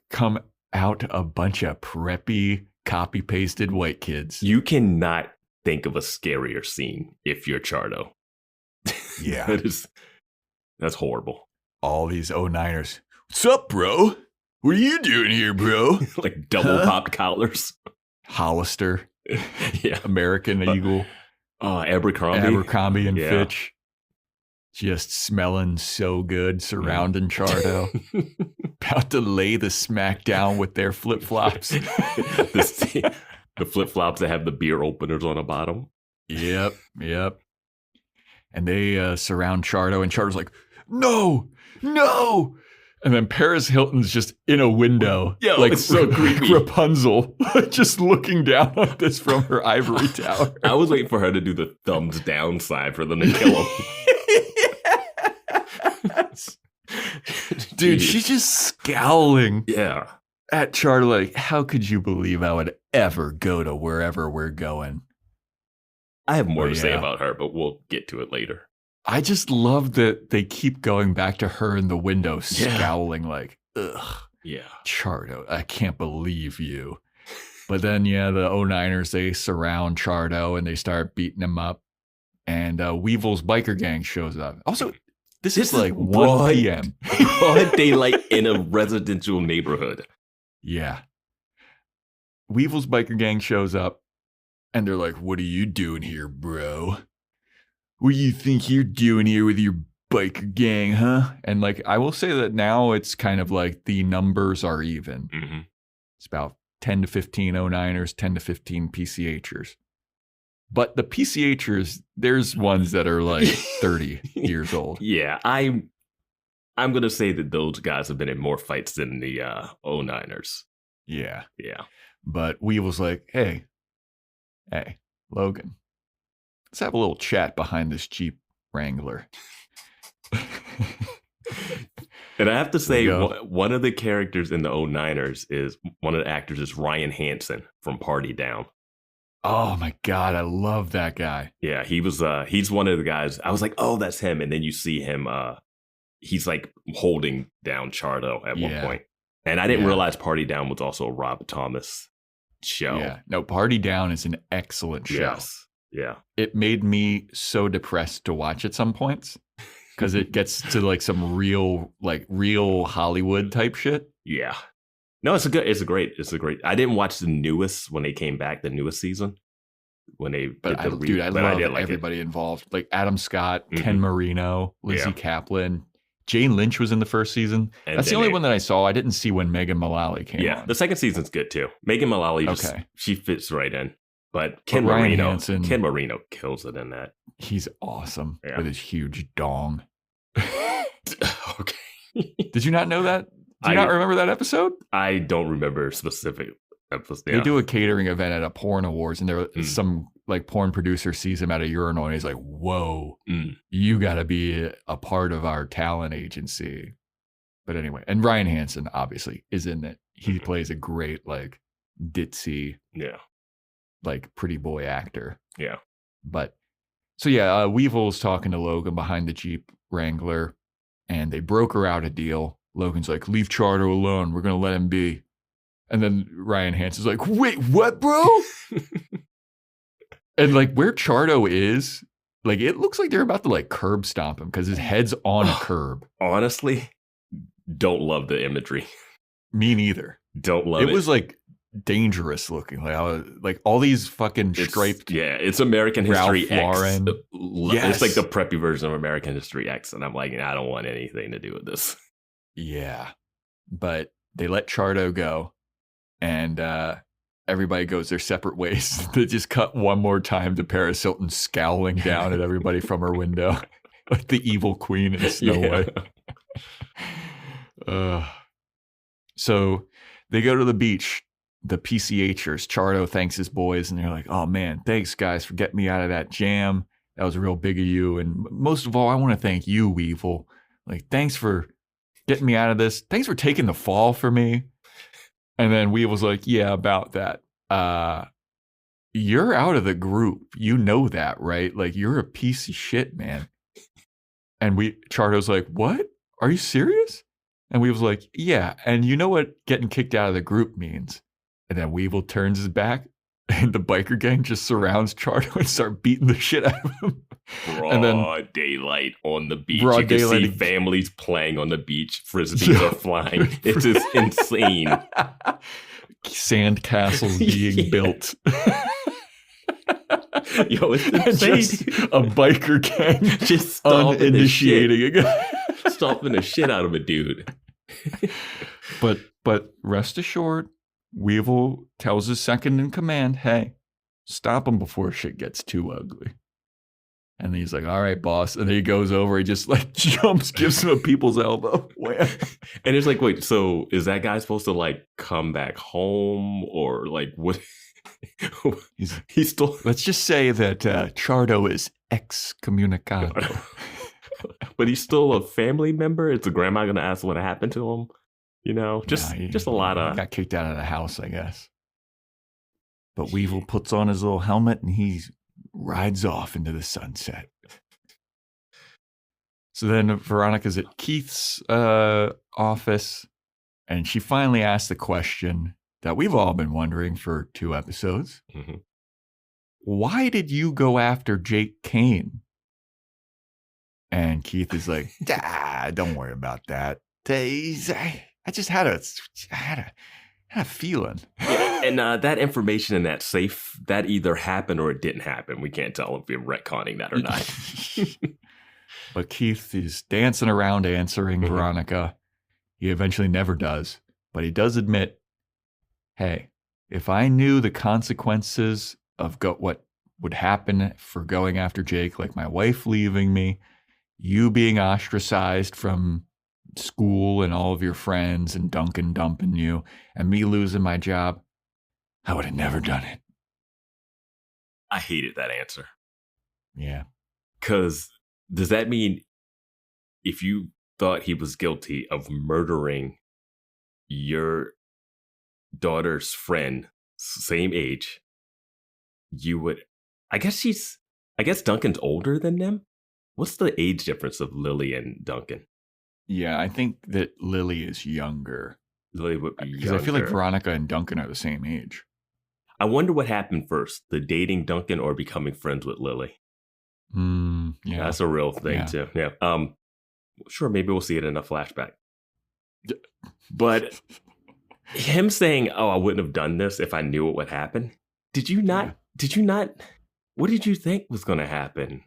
Come out a bunch of preppy, copy-pasted white kids. You cannot think of a scarier scene if you're Chardo. Yeah. That's horrible. All these 09ers. What's up, bro? What are you doing here, bro? Like double popped collars. Hollister. Yeah. American Eagle. Abercrombie and Fitch. Just smelling so good, surrounding Chardo. About to lay the smack down with their flip-flops. The flip-flops that have the beer openers on the bottom. Yep. And they surround Chardo, and Chardo's like, no. And then Paris Hilton's just in a window. Yo, like it's so creepy. Rapunzel, just looking down on this from her ivory tower. I was waiting for her to do the thumbs down sign for them to kill him. Dude, she's just scowling Yeah. at Charlie like, how could you believe I would ever go to wherever we're going? I have more Oh, to say yeah. about her, but we'll get to it later. I just love that they keep going back to her in the window, scowling like, ugh, Yeah. Chardo, I can't believe you. But then, the 09ers, they surround Chardo and they start beating him up. And Weevil's biker gang shows up. Also, this is like 1 p.m. Broad daylight in a residential neighborhood. Yeah. Weevil's biker gang shows up and they're like, what are you doing here, bro? What do you think you're doing here with your biker gang, huh? And like, I will say that now it's kind of like the numbers are even. Mm-hmm. It's about 10 to 15 09ers, 10 to 15 PCHers. But the PCHers, there's ones that are like 30 years old. Yeah, I'm going to say that those guys have been in more fights than the 09ers. Yeah. Yeah. But Weevil's like, hey, Logan, let's have a little chat behind this Jeep Wrangler. And I have to say, one of the characters in the 09ers is one of the actors is Ryan Hansen from Party Down. Oh my God, I love that guy. Yeah, he's one of the guys. I was like, oh, that's him. And then you see him, he's like holding down Chardo at one point. And I didn't realize Party Down was also a Rob Thomas show. Yeah, no, Party Down is an excellent show. Yes. Yeah. It made me so depressed to watch at some points because it gets to like some real Hollywood type shit. Yeah. No, it's a great. I didn't watch the newest when they came back, the newest season. When they I love everybody involved. Like Adam Scott, Ken Marino, Lizzie Kaplan, Jane Lynch was in the first season. And that's the only one that I saw. I didn't see when Megan Mullally came on. Yeah, the second season's good too. Megan Mullally, she fits right in. But Ken Marino kills it in that. He's awesome with his huge dong. Okay. Did you not know that? Do you not remember that episode? I don't remember specific episodes. Yeah. They do a catering event at a porn awards, and there some like porn producer sees him at a urinal, and he's like, "Whoa, you got to be a part of our talent agency." But anyway, and Ryan Hansen obviously is in it. He plays a great like ditzy, like pretty boy actor. Yeah. But so Weevil's talking to Logan behind the Jeep Wrangler, and they broker out a deal. Logan's like, leave Chardo alone. We're going to let him be. And then Ryan Hansen's like, wait, what, bro? And like where Chardo is, like it looks like they're about to like curb stomp him because his head's on a curb. Honestly, don't love the imagery. Me neither. Don't love it. It was like dangerous looking. Like all these fucking striped. Yeah, it's American History X. Lauren. It's like the preppy version of American History X. And I'm like, I don't want anything to do with this. Yeah, but they let Chardo go, and everybody goes their separate ways. They just cut one more time to Paris Hilton scowling down at everybody from her window, like the evil queen in Snow White. So they go to the beach. The PCHers, Chardo thanks his boys, and they're like, "Oh man, thanks guys for getting me out of that jam. That was real big of you, and most of all, I want to thank you, Weevil. Like, thanks for getting me out of this. Thanks for taking the fall for me." And then Weevil's like, yeah, about that. You're out of the group. You know that, right? Like, you're a piece of shit, man. And Chardo's like, what? Are you serious? And Weevil's like, yeah. And you know what getting kicked out of the group means? And then Weevil turns his back, and the biker gang just surrounds Chardo and start beating the shit out of him. Broad daylight on the beach. You can see families playing on the beach. Frisbees are flying. It's just insane. Sand castles being built. Yo, it's insane. Just a biker gang just uninitiating a guy. Stomping the shit out of a dude. But rest assured, Weevil tells his second in command, hey, stop him before shit gets too ugly. And he's like, all right, boss. And then he goes over, he just like jumps, gives him a people's elbow. And it's like, wait, so is that guy supposed to like come back home or like what? He's still. Let's just say that Chardo is excommunicado. but he's still a family member. Is the grandma going to ask what happened to him? You know, just a lot of... He got kicked out of the house, I guess. But Weevil puts on his little helmet and he rides off into the sunset. So then Veronica's at Keith's office, and she finally asks the question that we've all been wondering for 2 episodes. Mm-hmm. Why did you go after Jake Kane? And Keith is like, don't worry about that. I just had a feeling. Yeah, and that information in that safe, that either happened or it didn't happen. We can't tell if we're retconning that or not. But Keith is dancing around answering Mm-hmm. Veronica. He eventually never does. But he does admit, hey, if I knew the consequences of what would happen for going after Jake, like my wife leaving me, you being ostracized from school and all of your friends and Duncan dumping you and me losing my job, I would have never done it. I hated that answer. Yeah. Because does that mean if you thought he was guilty of murdering your daughter's friend, same age, you would... I guess Duncan's older than them? What's the age difference of Lily and Duncan? Yeah, I think that Lily is younger. Lily would be Because younger. I feel like Veronica and Duncan are the same age. I wonder what happened first, the dating Duncan or becoming friends with Lily. Yeah. That's a real thing, Yeah. too. Yeah. Sure, maybe we'll see it in a flashback. But him saying, "Oh, I wouldn't have done this if I knew what would happen." Did you not? What did you think was going to happen?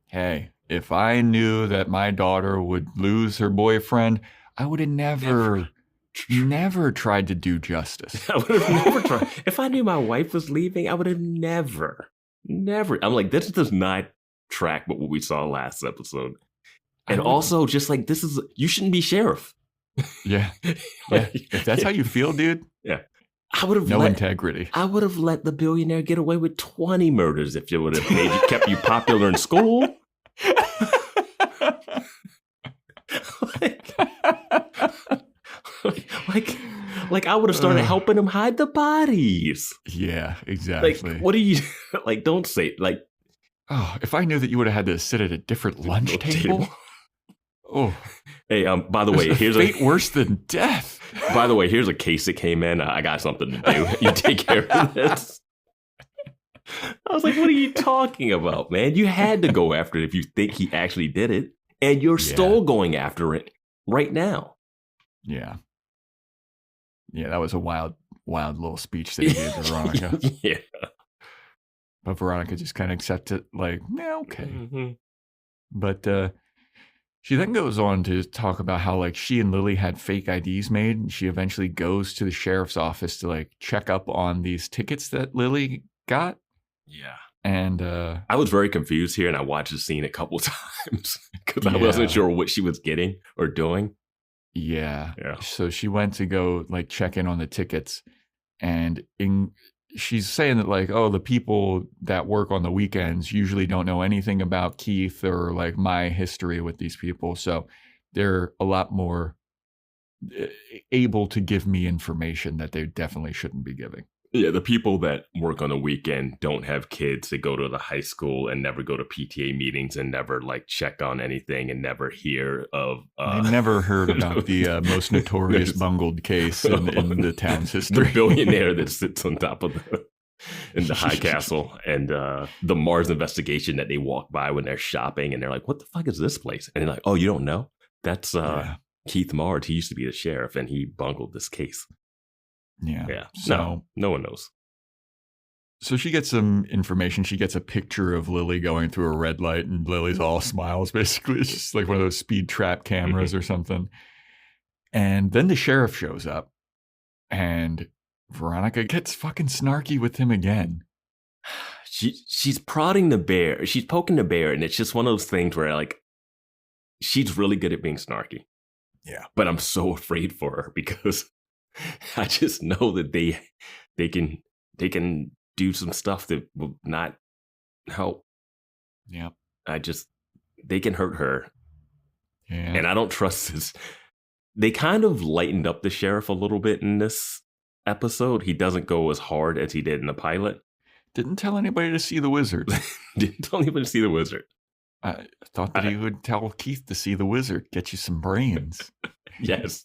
Hey, if I knew that my daughter would lose her boyfriend, I would have never tried to do justice. I would have never tried. If I knew my wife was leaving, I would have never. I'm like, this does not track with what we saw last episode. And also, just like, you shouldn't be sheriff. Yeah. If that's how you feel, dude. Yeah. I would have integrity. I would have let the billionaire get away with 20 murders if it would have kept you popular in school. like I would have started helping him hide the bodies. Yeah, exactly. Like, what do you like? Don't say like. Oh, if I knew that you would have had to sit at a different lunch table. Oh, hey, by the way, here's fate worse than death. By the way, here's a case that came in. I got something to do. You take care of this. I was like, what are you talking about, man? You had to go after it if you think he actually did it. And you're still going after it right now. Yeah. Yeah, that was a wild little speech that he gave to Veronica. Yeah. But Veronica just kind of accepts it like, yeah, okay. Mm-hmm. But she then goes on to talk about how like she and Lily had fake IDs made. And she eventually goes to the sheriff's office to like check up on these tickets that Lily got. Yeah. And I was very confused here, and I watched the scene a couple times because I wasn't sure what she was getting or doing. Yeah. Yeah. So she went to go like check in on the tickets, and she's saying that like, oh, the people that work on the weekends usually don't know anything about Keith or like my history with these people. So they're a lot more able to give me information that they definitely shouldn't be giving. Yeah, the people that work on the weekend don't have kids. They go to the high school and never go to PTA meetings and never like check on anything and never hear of. I never heard about the most notorious bungled case in the town's history. The billionaire that sits on top of in the high castle, and the Mars investigation that they walk by when they're shopping, and they're like, "What the fuck is this place?" And they're like, "Oh, you don't know? That's Keith Mars. He used to be the sheriff, and he bungled this case." Yeah. So no one knows. So she gets some information. She gets a picture of Lily going through a red light, and Lily's all smiles, basically. It's just like one of those speed trap cameras or something. And then the sheriff shows up, and Veronica gets fucking snarky with him again. She's prodding the bear. She's poking the bear, and it's just one of those things where like she's really good at being snarky. Yeah. But I'm so afraid for her because I just know that they can do some stuff that will not help. Yeah. They can hurt her Yeah. And I don't trust this. They kind of lightened up the sheriff a little bit in this episode. He doesn't go as hard as he did in the pilot. Didn't tell anybody to see the wizard. Didn't tell anybody to see the wizard. I thought that he would tell Keith to see the wizard, get you some brains. Yes.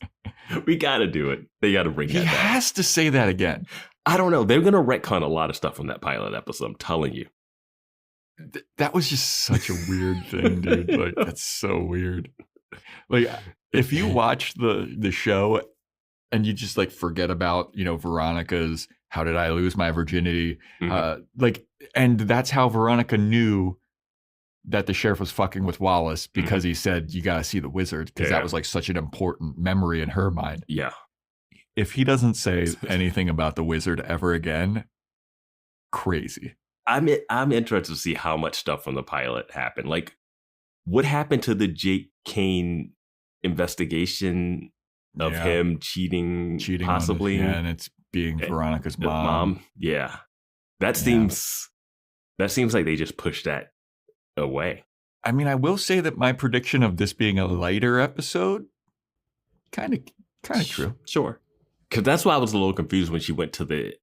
We got to do it. They got to bring He that back. has to say that again. I don't know. They're going to retcon a lot of stuff from that pilot episode. I'm telling you. That was just such a weird thing, dude. Like, that's so weird. Like, if you watch the show and you just like forget about, Veronica's "How did I lose my virginity?" And that's how Veronica knew that the sheriff was fucking with Wallace, because he said, "You got to see the wizard," because that was like such an important memory in her mind. Yeah. If he doesn't say anything about the wizard ever again, crazy. I'm interested to see how much stuff from the pilot happened. Like, what happened to the Jake Kane investigation of him cheating possibly? And it's being Veronica's mom. Yeah. That seems like they just pushed that away. I mean, I will say that my prediction of this being a lighter episode, kind of true. Sure. Because that's why I was a little confused when she went to the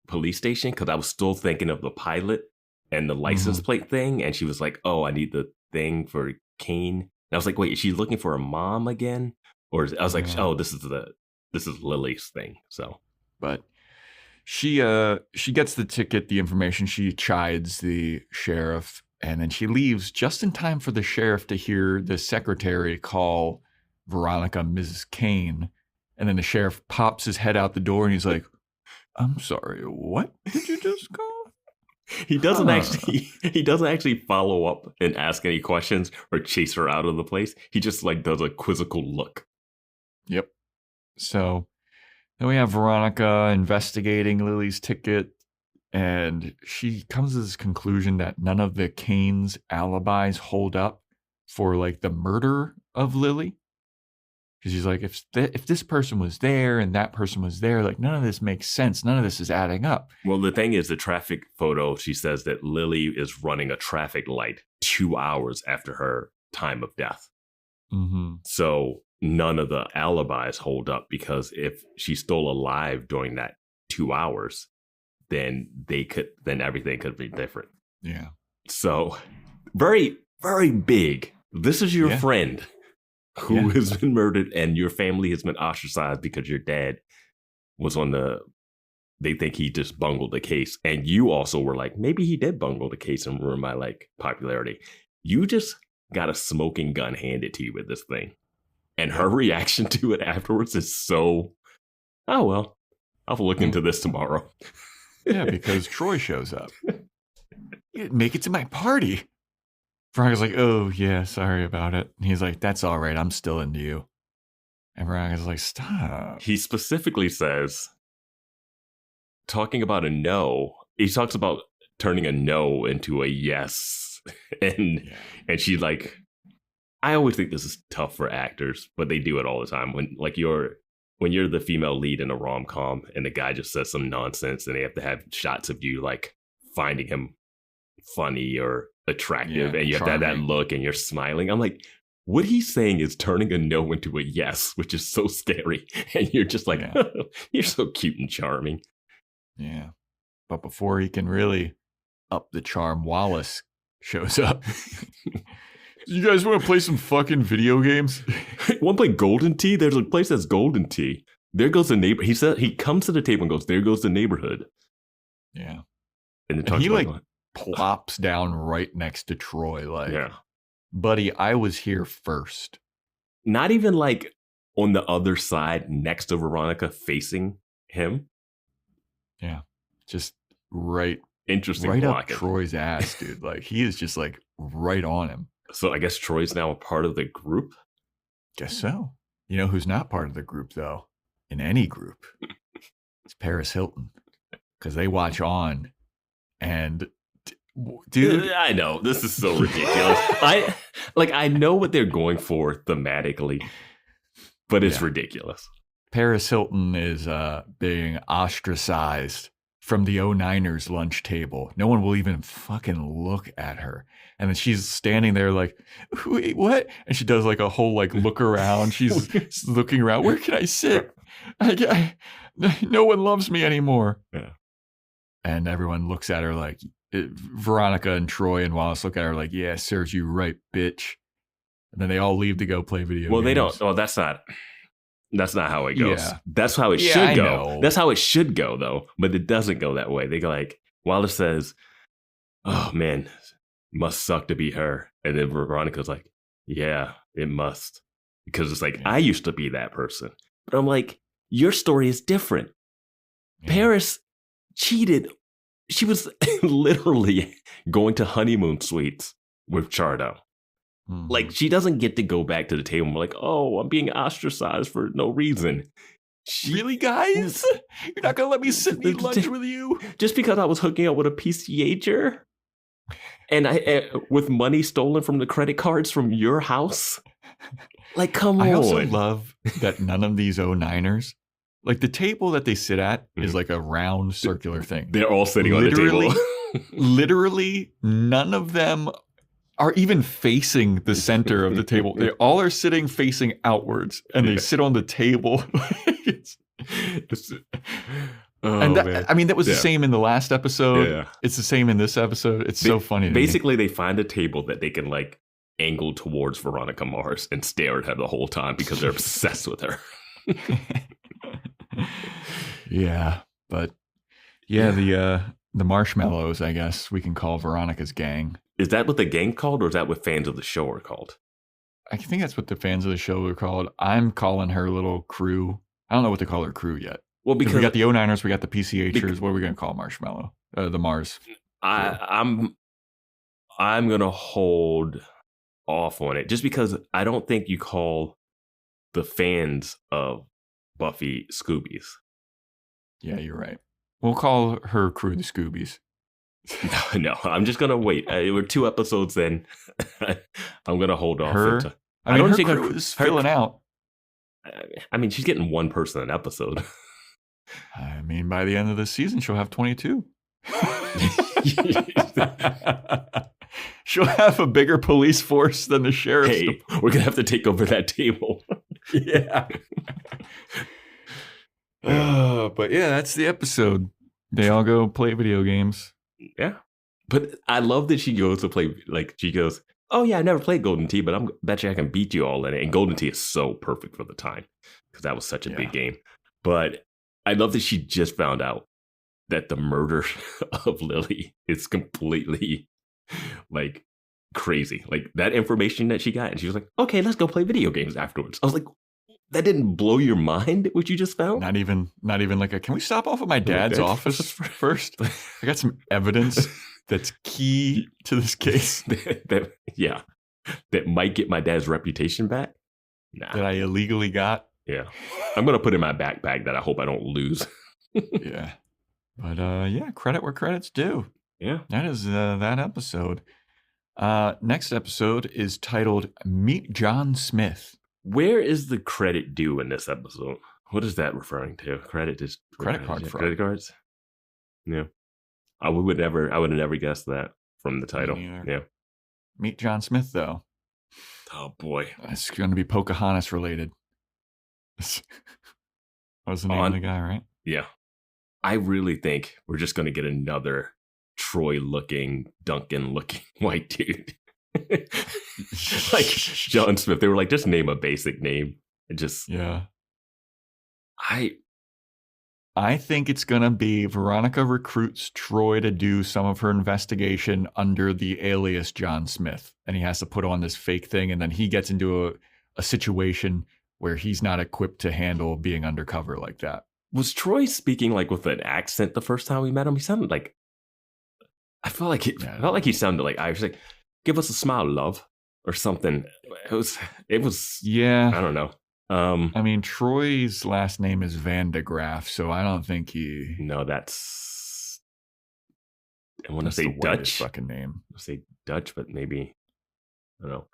police station, because I was still thinking of the pilot and the license plate thing. And she was like, "Oh, I need the thing for Kane." And I was like, "Wait, is she looking for her mom again?" Or I was like, "Oh, this is Lily's thing." So, but she gets the ticket, the information. She chides the sheriff, and then she leaves just in time for the sheriff to hear the secretary call Veronica Mrs. Kane. And then the sheriff pops his head out the door and he's like, "I'm sorry, what did you just call?" He doesn't actually follow up and ask any questions or chase her out of the place. He just like does a quizzical look. Yep. So then we have Veronica investigating Lily's ticket, and she comes to this conclusion that none of the Kane's alibis hold up for like the murder of Lily. Because she's like, if this person was there and that person was there, like none of this makes sense. None of this is adding up. Well, the thing is, the traffic photo, she says that Lily is running a traffic light 2 hours after her time of death. Mm-hmm. So none of the alibis hold up, because if she's still alive during that 2 hours, then everything could be different. Yeah. So very, very big. This is your friend who has been murdered, and your family has been ostracized because your dad was they think he just bungled the case. And you also were like, maybe he did bungle the case and ruin my like popularity. You just got a smoking gun handed to you with this thing. And her reaction to it afterwards is so, "Oh, well, I'll look into this tomorrow." Yeah, because Troy shows up. "You didn't make it to my party." Veronica's like, "Oh, yeah, sorry about it." And he's like, "That's all right. I'm still into you." And Veronica's like, "Stop." He specifically says, talking about a no, he talks about turning a no into a yes. And she's like, I always think this is tough for actors, but they do it all the time. When you're the female lead in a rom-com and the guy just says some nonsense and they have to have shots of you like finding him funny or attractive, and you have to have that look and you're smiling. I'm like, what he's saying is turning a no into a yes, which is so scary. And you're just like, you're so cute and charming. Yeah. But before he can really up the charm, Wallace shows up. "You guys want to play some fucking video games?" Want to play Golden Tee? There's a place that's Golden Tee. There goes the neighbor. He said he comes to the table and goes, "There goes the neighborhood." Yeah. And he like plops down right next to Troy. Like, "Buddy, I was here first." Not even like on the other side next to Veronica facing him. Yeah. Just right. Interesting. Right blocking. up Troy's ass, dude. Like, he is just like right on him. So I guess Troy's now a part of the group? Guess so. You know who's not part of the group, though? In any group. It's Paris Hilton. Because they watch on. And, dude. I know. This is so ridiculous. I know what they're going for thematically, but it's ridiculous. Paris Hilton is being ostracized from the 09ers lunch table. No one will even fucking look at her. And then she's standing there like, wait, what? And she does like a whole like look around. She's looking around. Where can I sit? No one loves me anymore. Yeah. And everyone looks at her like, Veronica and Troy and Wallace look at her like, yeah, serves you right, bitch. And then they all leave to go play video games. They don't. Oh, that's not how it goes. Yeah. That's how it should go. Know. That's how it should go, though. But it doesn't go that way. They go like, Wallace says, oh, man, must suck to be her. And then Veronica's like, yeah, it must. Because it's like, I used to be that person. But I'm like, your story is different. Yeah. Paris cheated. She was literally going to honeymoon suites with Chardo. Mm-hmm. Like, she doesn't get to go back to the table and be like, oh, I'm being ostracized for no reason. Really, guys? You're not going to let me sit and eat lunch with you? Just because I was hooking up with a PCHer? And with money stolen from the credit cards from your house? Like, come on. I also love that none of these 09ers, like the table that they sit at is like a round circular thing. They're all sitting on the table. Literally, none of them are even facing the center of the table. They all are sitting facing outwards, and they sit on the table. That was the same in the last episode. Yeah. It's the same in this episode. It's so funny. Basically, they find a table that they can like angle towards Veronica Mars and stare at her the whole time because they're obsessed with her. Yeah, but the Marshmallows, I guess we can call Veronica's gang. Is that what the gang called, or is that what fans of the show are called? I think that's what the fans of the show are called. I'm calling her little crew. I don't know what to call her crew yet. Well, because we got the 09ers, we got the PCHers. What are we going to call Marshmallow? The Mars. I'm going to hold off on it just because I don't think you call the fans of Buffy Scoobies. Yeah, you're right. We'll call her crew the Scoobies. No, I'm just going to wait. We're 2 episodes in. I'm going to hold off. I don't think her crew is filling out. I mean, she's getting 1 person an episode. I mean, by the end of the season, she'll have 22. She'll have a bigger police force than the sheriff's. Hey, we're going to have to take over that table. Yeah. But yeah, that's the episode. They all go play video games. Yeah. But I love that she goes to play, like, she goes, oh yeah, I never played Golden Tee, but I bet you I can beat you all in it. And Golden Tee is so perfect for the time because that was such a big game. But I love that she just found out that the murder of Lily is completely, like, crazy. Like, that information that she got, and she was like, okay, let's go play video games afterwards. I was like, that didn't blow your mind, what you just found? Not even like can we stop off at my dad's office first? I got some evidence that's key to this case. that might get my dad's reputation back. Nah. That I illegally got. Yeah. I'm going to put in my backpack that I hope I don't lose. Yeah. But credit where credit's due. Yeah. That is that episode. Next episode is titled Meet John Smith. Where is the credit due in this episode? What is that referring to? Credit is credit card fraud. Credit cards? Yeah. I would have never guessed that from the title. Yeah. Meet John Smith, though. Oh boy. It's going to be Pocahontas related. That was the name of the guy, right? Yeah. I really think we're just going to get another Troy-looking, Duncan-looking white dude. Like John Smith. They were like, just name a basic name. And just... Yeah. I think it's going to be Veronica recruits Troy to do some of her investigation under the alias John Smith. And he has to put on this fake thing. And then he gets into a situation where he's not equipped to handle being undercover like that. Was Troy speaking like with an accent the first time we met him? He sounded like... I felt like he sounded like Irish. Like, give us a smile, love. Or something. It was... Yeah. I don't know. I mean, Troy's last name is Van de Graaf, so I don't think he... No, that's... I want to say Dutch. Fucking name. I say Dutch, but maybe... I don't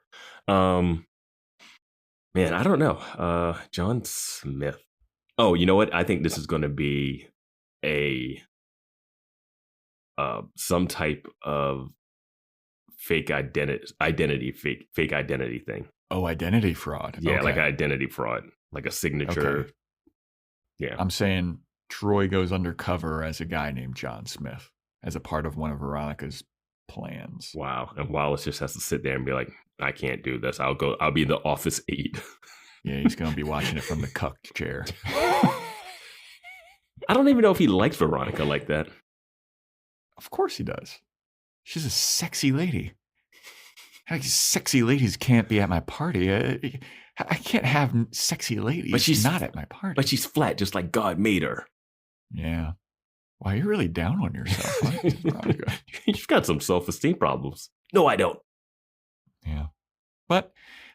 know. Man, I don't know. John Smith. Oh, you know what? I think this is going to be a some type of fake identity thing. Oh, identity fraud. Yeah, okay. like identity fraud, like a signature. Okay. Yeah. I'm saying Troy goes undercover as a guy named John Smith as a part of one of Veronica's plans. Wow. And Wallace just has to sit there and be like, I can't do this. I'll be the office aide. Yeah, he's going to be watching it from the cucked chair. I don't even know if he likes Veronica like that. Of course he does. She's a sexy lady. Like, sexy ladies can't be at my party. I can't have sexy ladies but she's not at my party. But she's flat, just like God made her. Yeah. Wow, you're really down on yourself, huh, Veronica? You've got some self-esteem problems. No, I don't. Yeah. But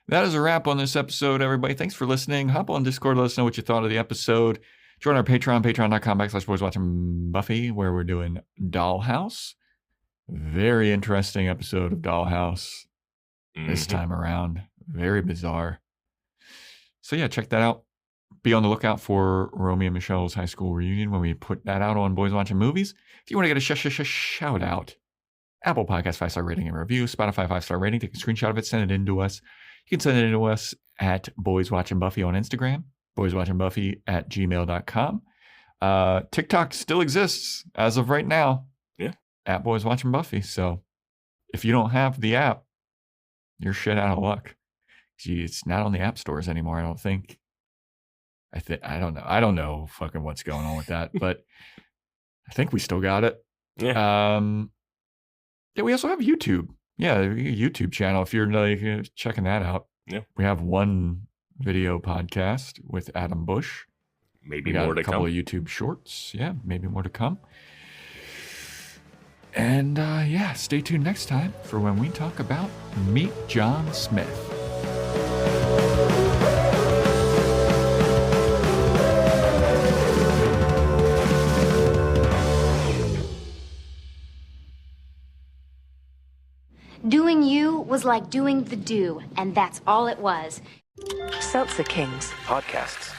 that is a wrap on this episode, everybody. Thanks for listening. Hop on Discord. Let us know what you thought of the episode. Join our Patreon, patreon.com/boyswatchingbuffy, where we're doing Dollhouse. Very interesting episode of Dollhouse this time around. Very bizarre. So yeah, check that out. Be on the lookout for Romeo and Michelle's high school reunion when we put that out on Boys Watching Movies. If you want to get a shout out, Apple Podcast 5-star rating and review, Spotify 5-star rating, take a screenshot of it, send it in to us. You can send it in to us at Boys Watching Buffy on Instagram, boyswatchingbuffy@gmail.com. TikTok still exists as of right now. Yeah. At Boys Watching Buffy. So if you don't have the app, you're shit out of luck. Gee, it's not on the app stores anymore, I don't think. I don't know. I don't know fucking what's going on with that, but I think we still got it. Yeah. Yeah, we also have YouTube. Yeah, YouTube channel if you're like checking that out. Yeah. We have one video podcast with Adam Bush. Maybe we got more to a couple come. of YouTube shorts. Yeah, maybe more to come. And yeah, stay tuned next time for when we talk about Meet John Smith. Doing you was like doing the do, and that's all it was. Seltzer Kings. Podcasts.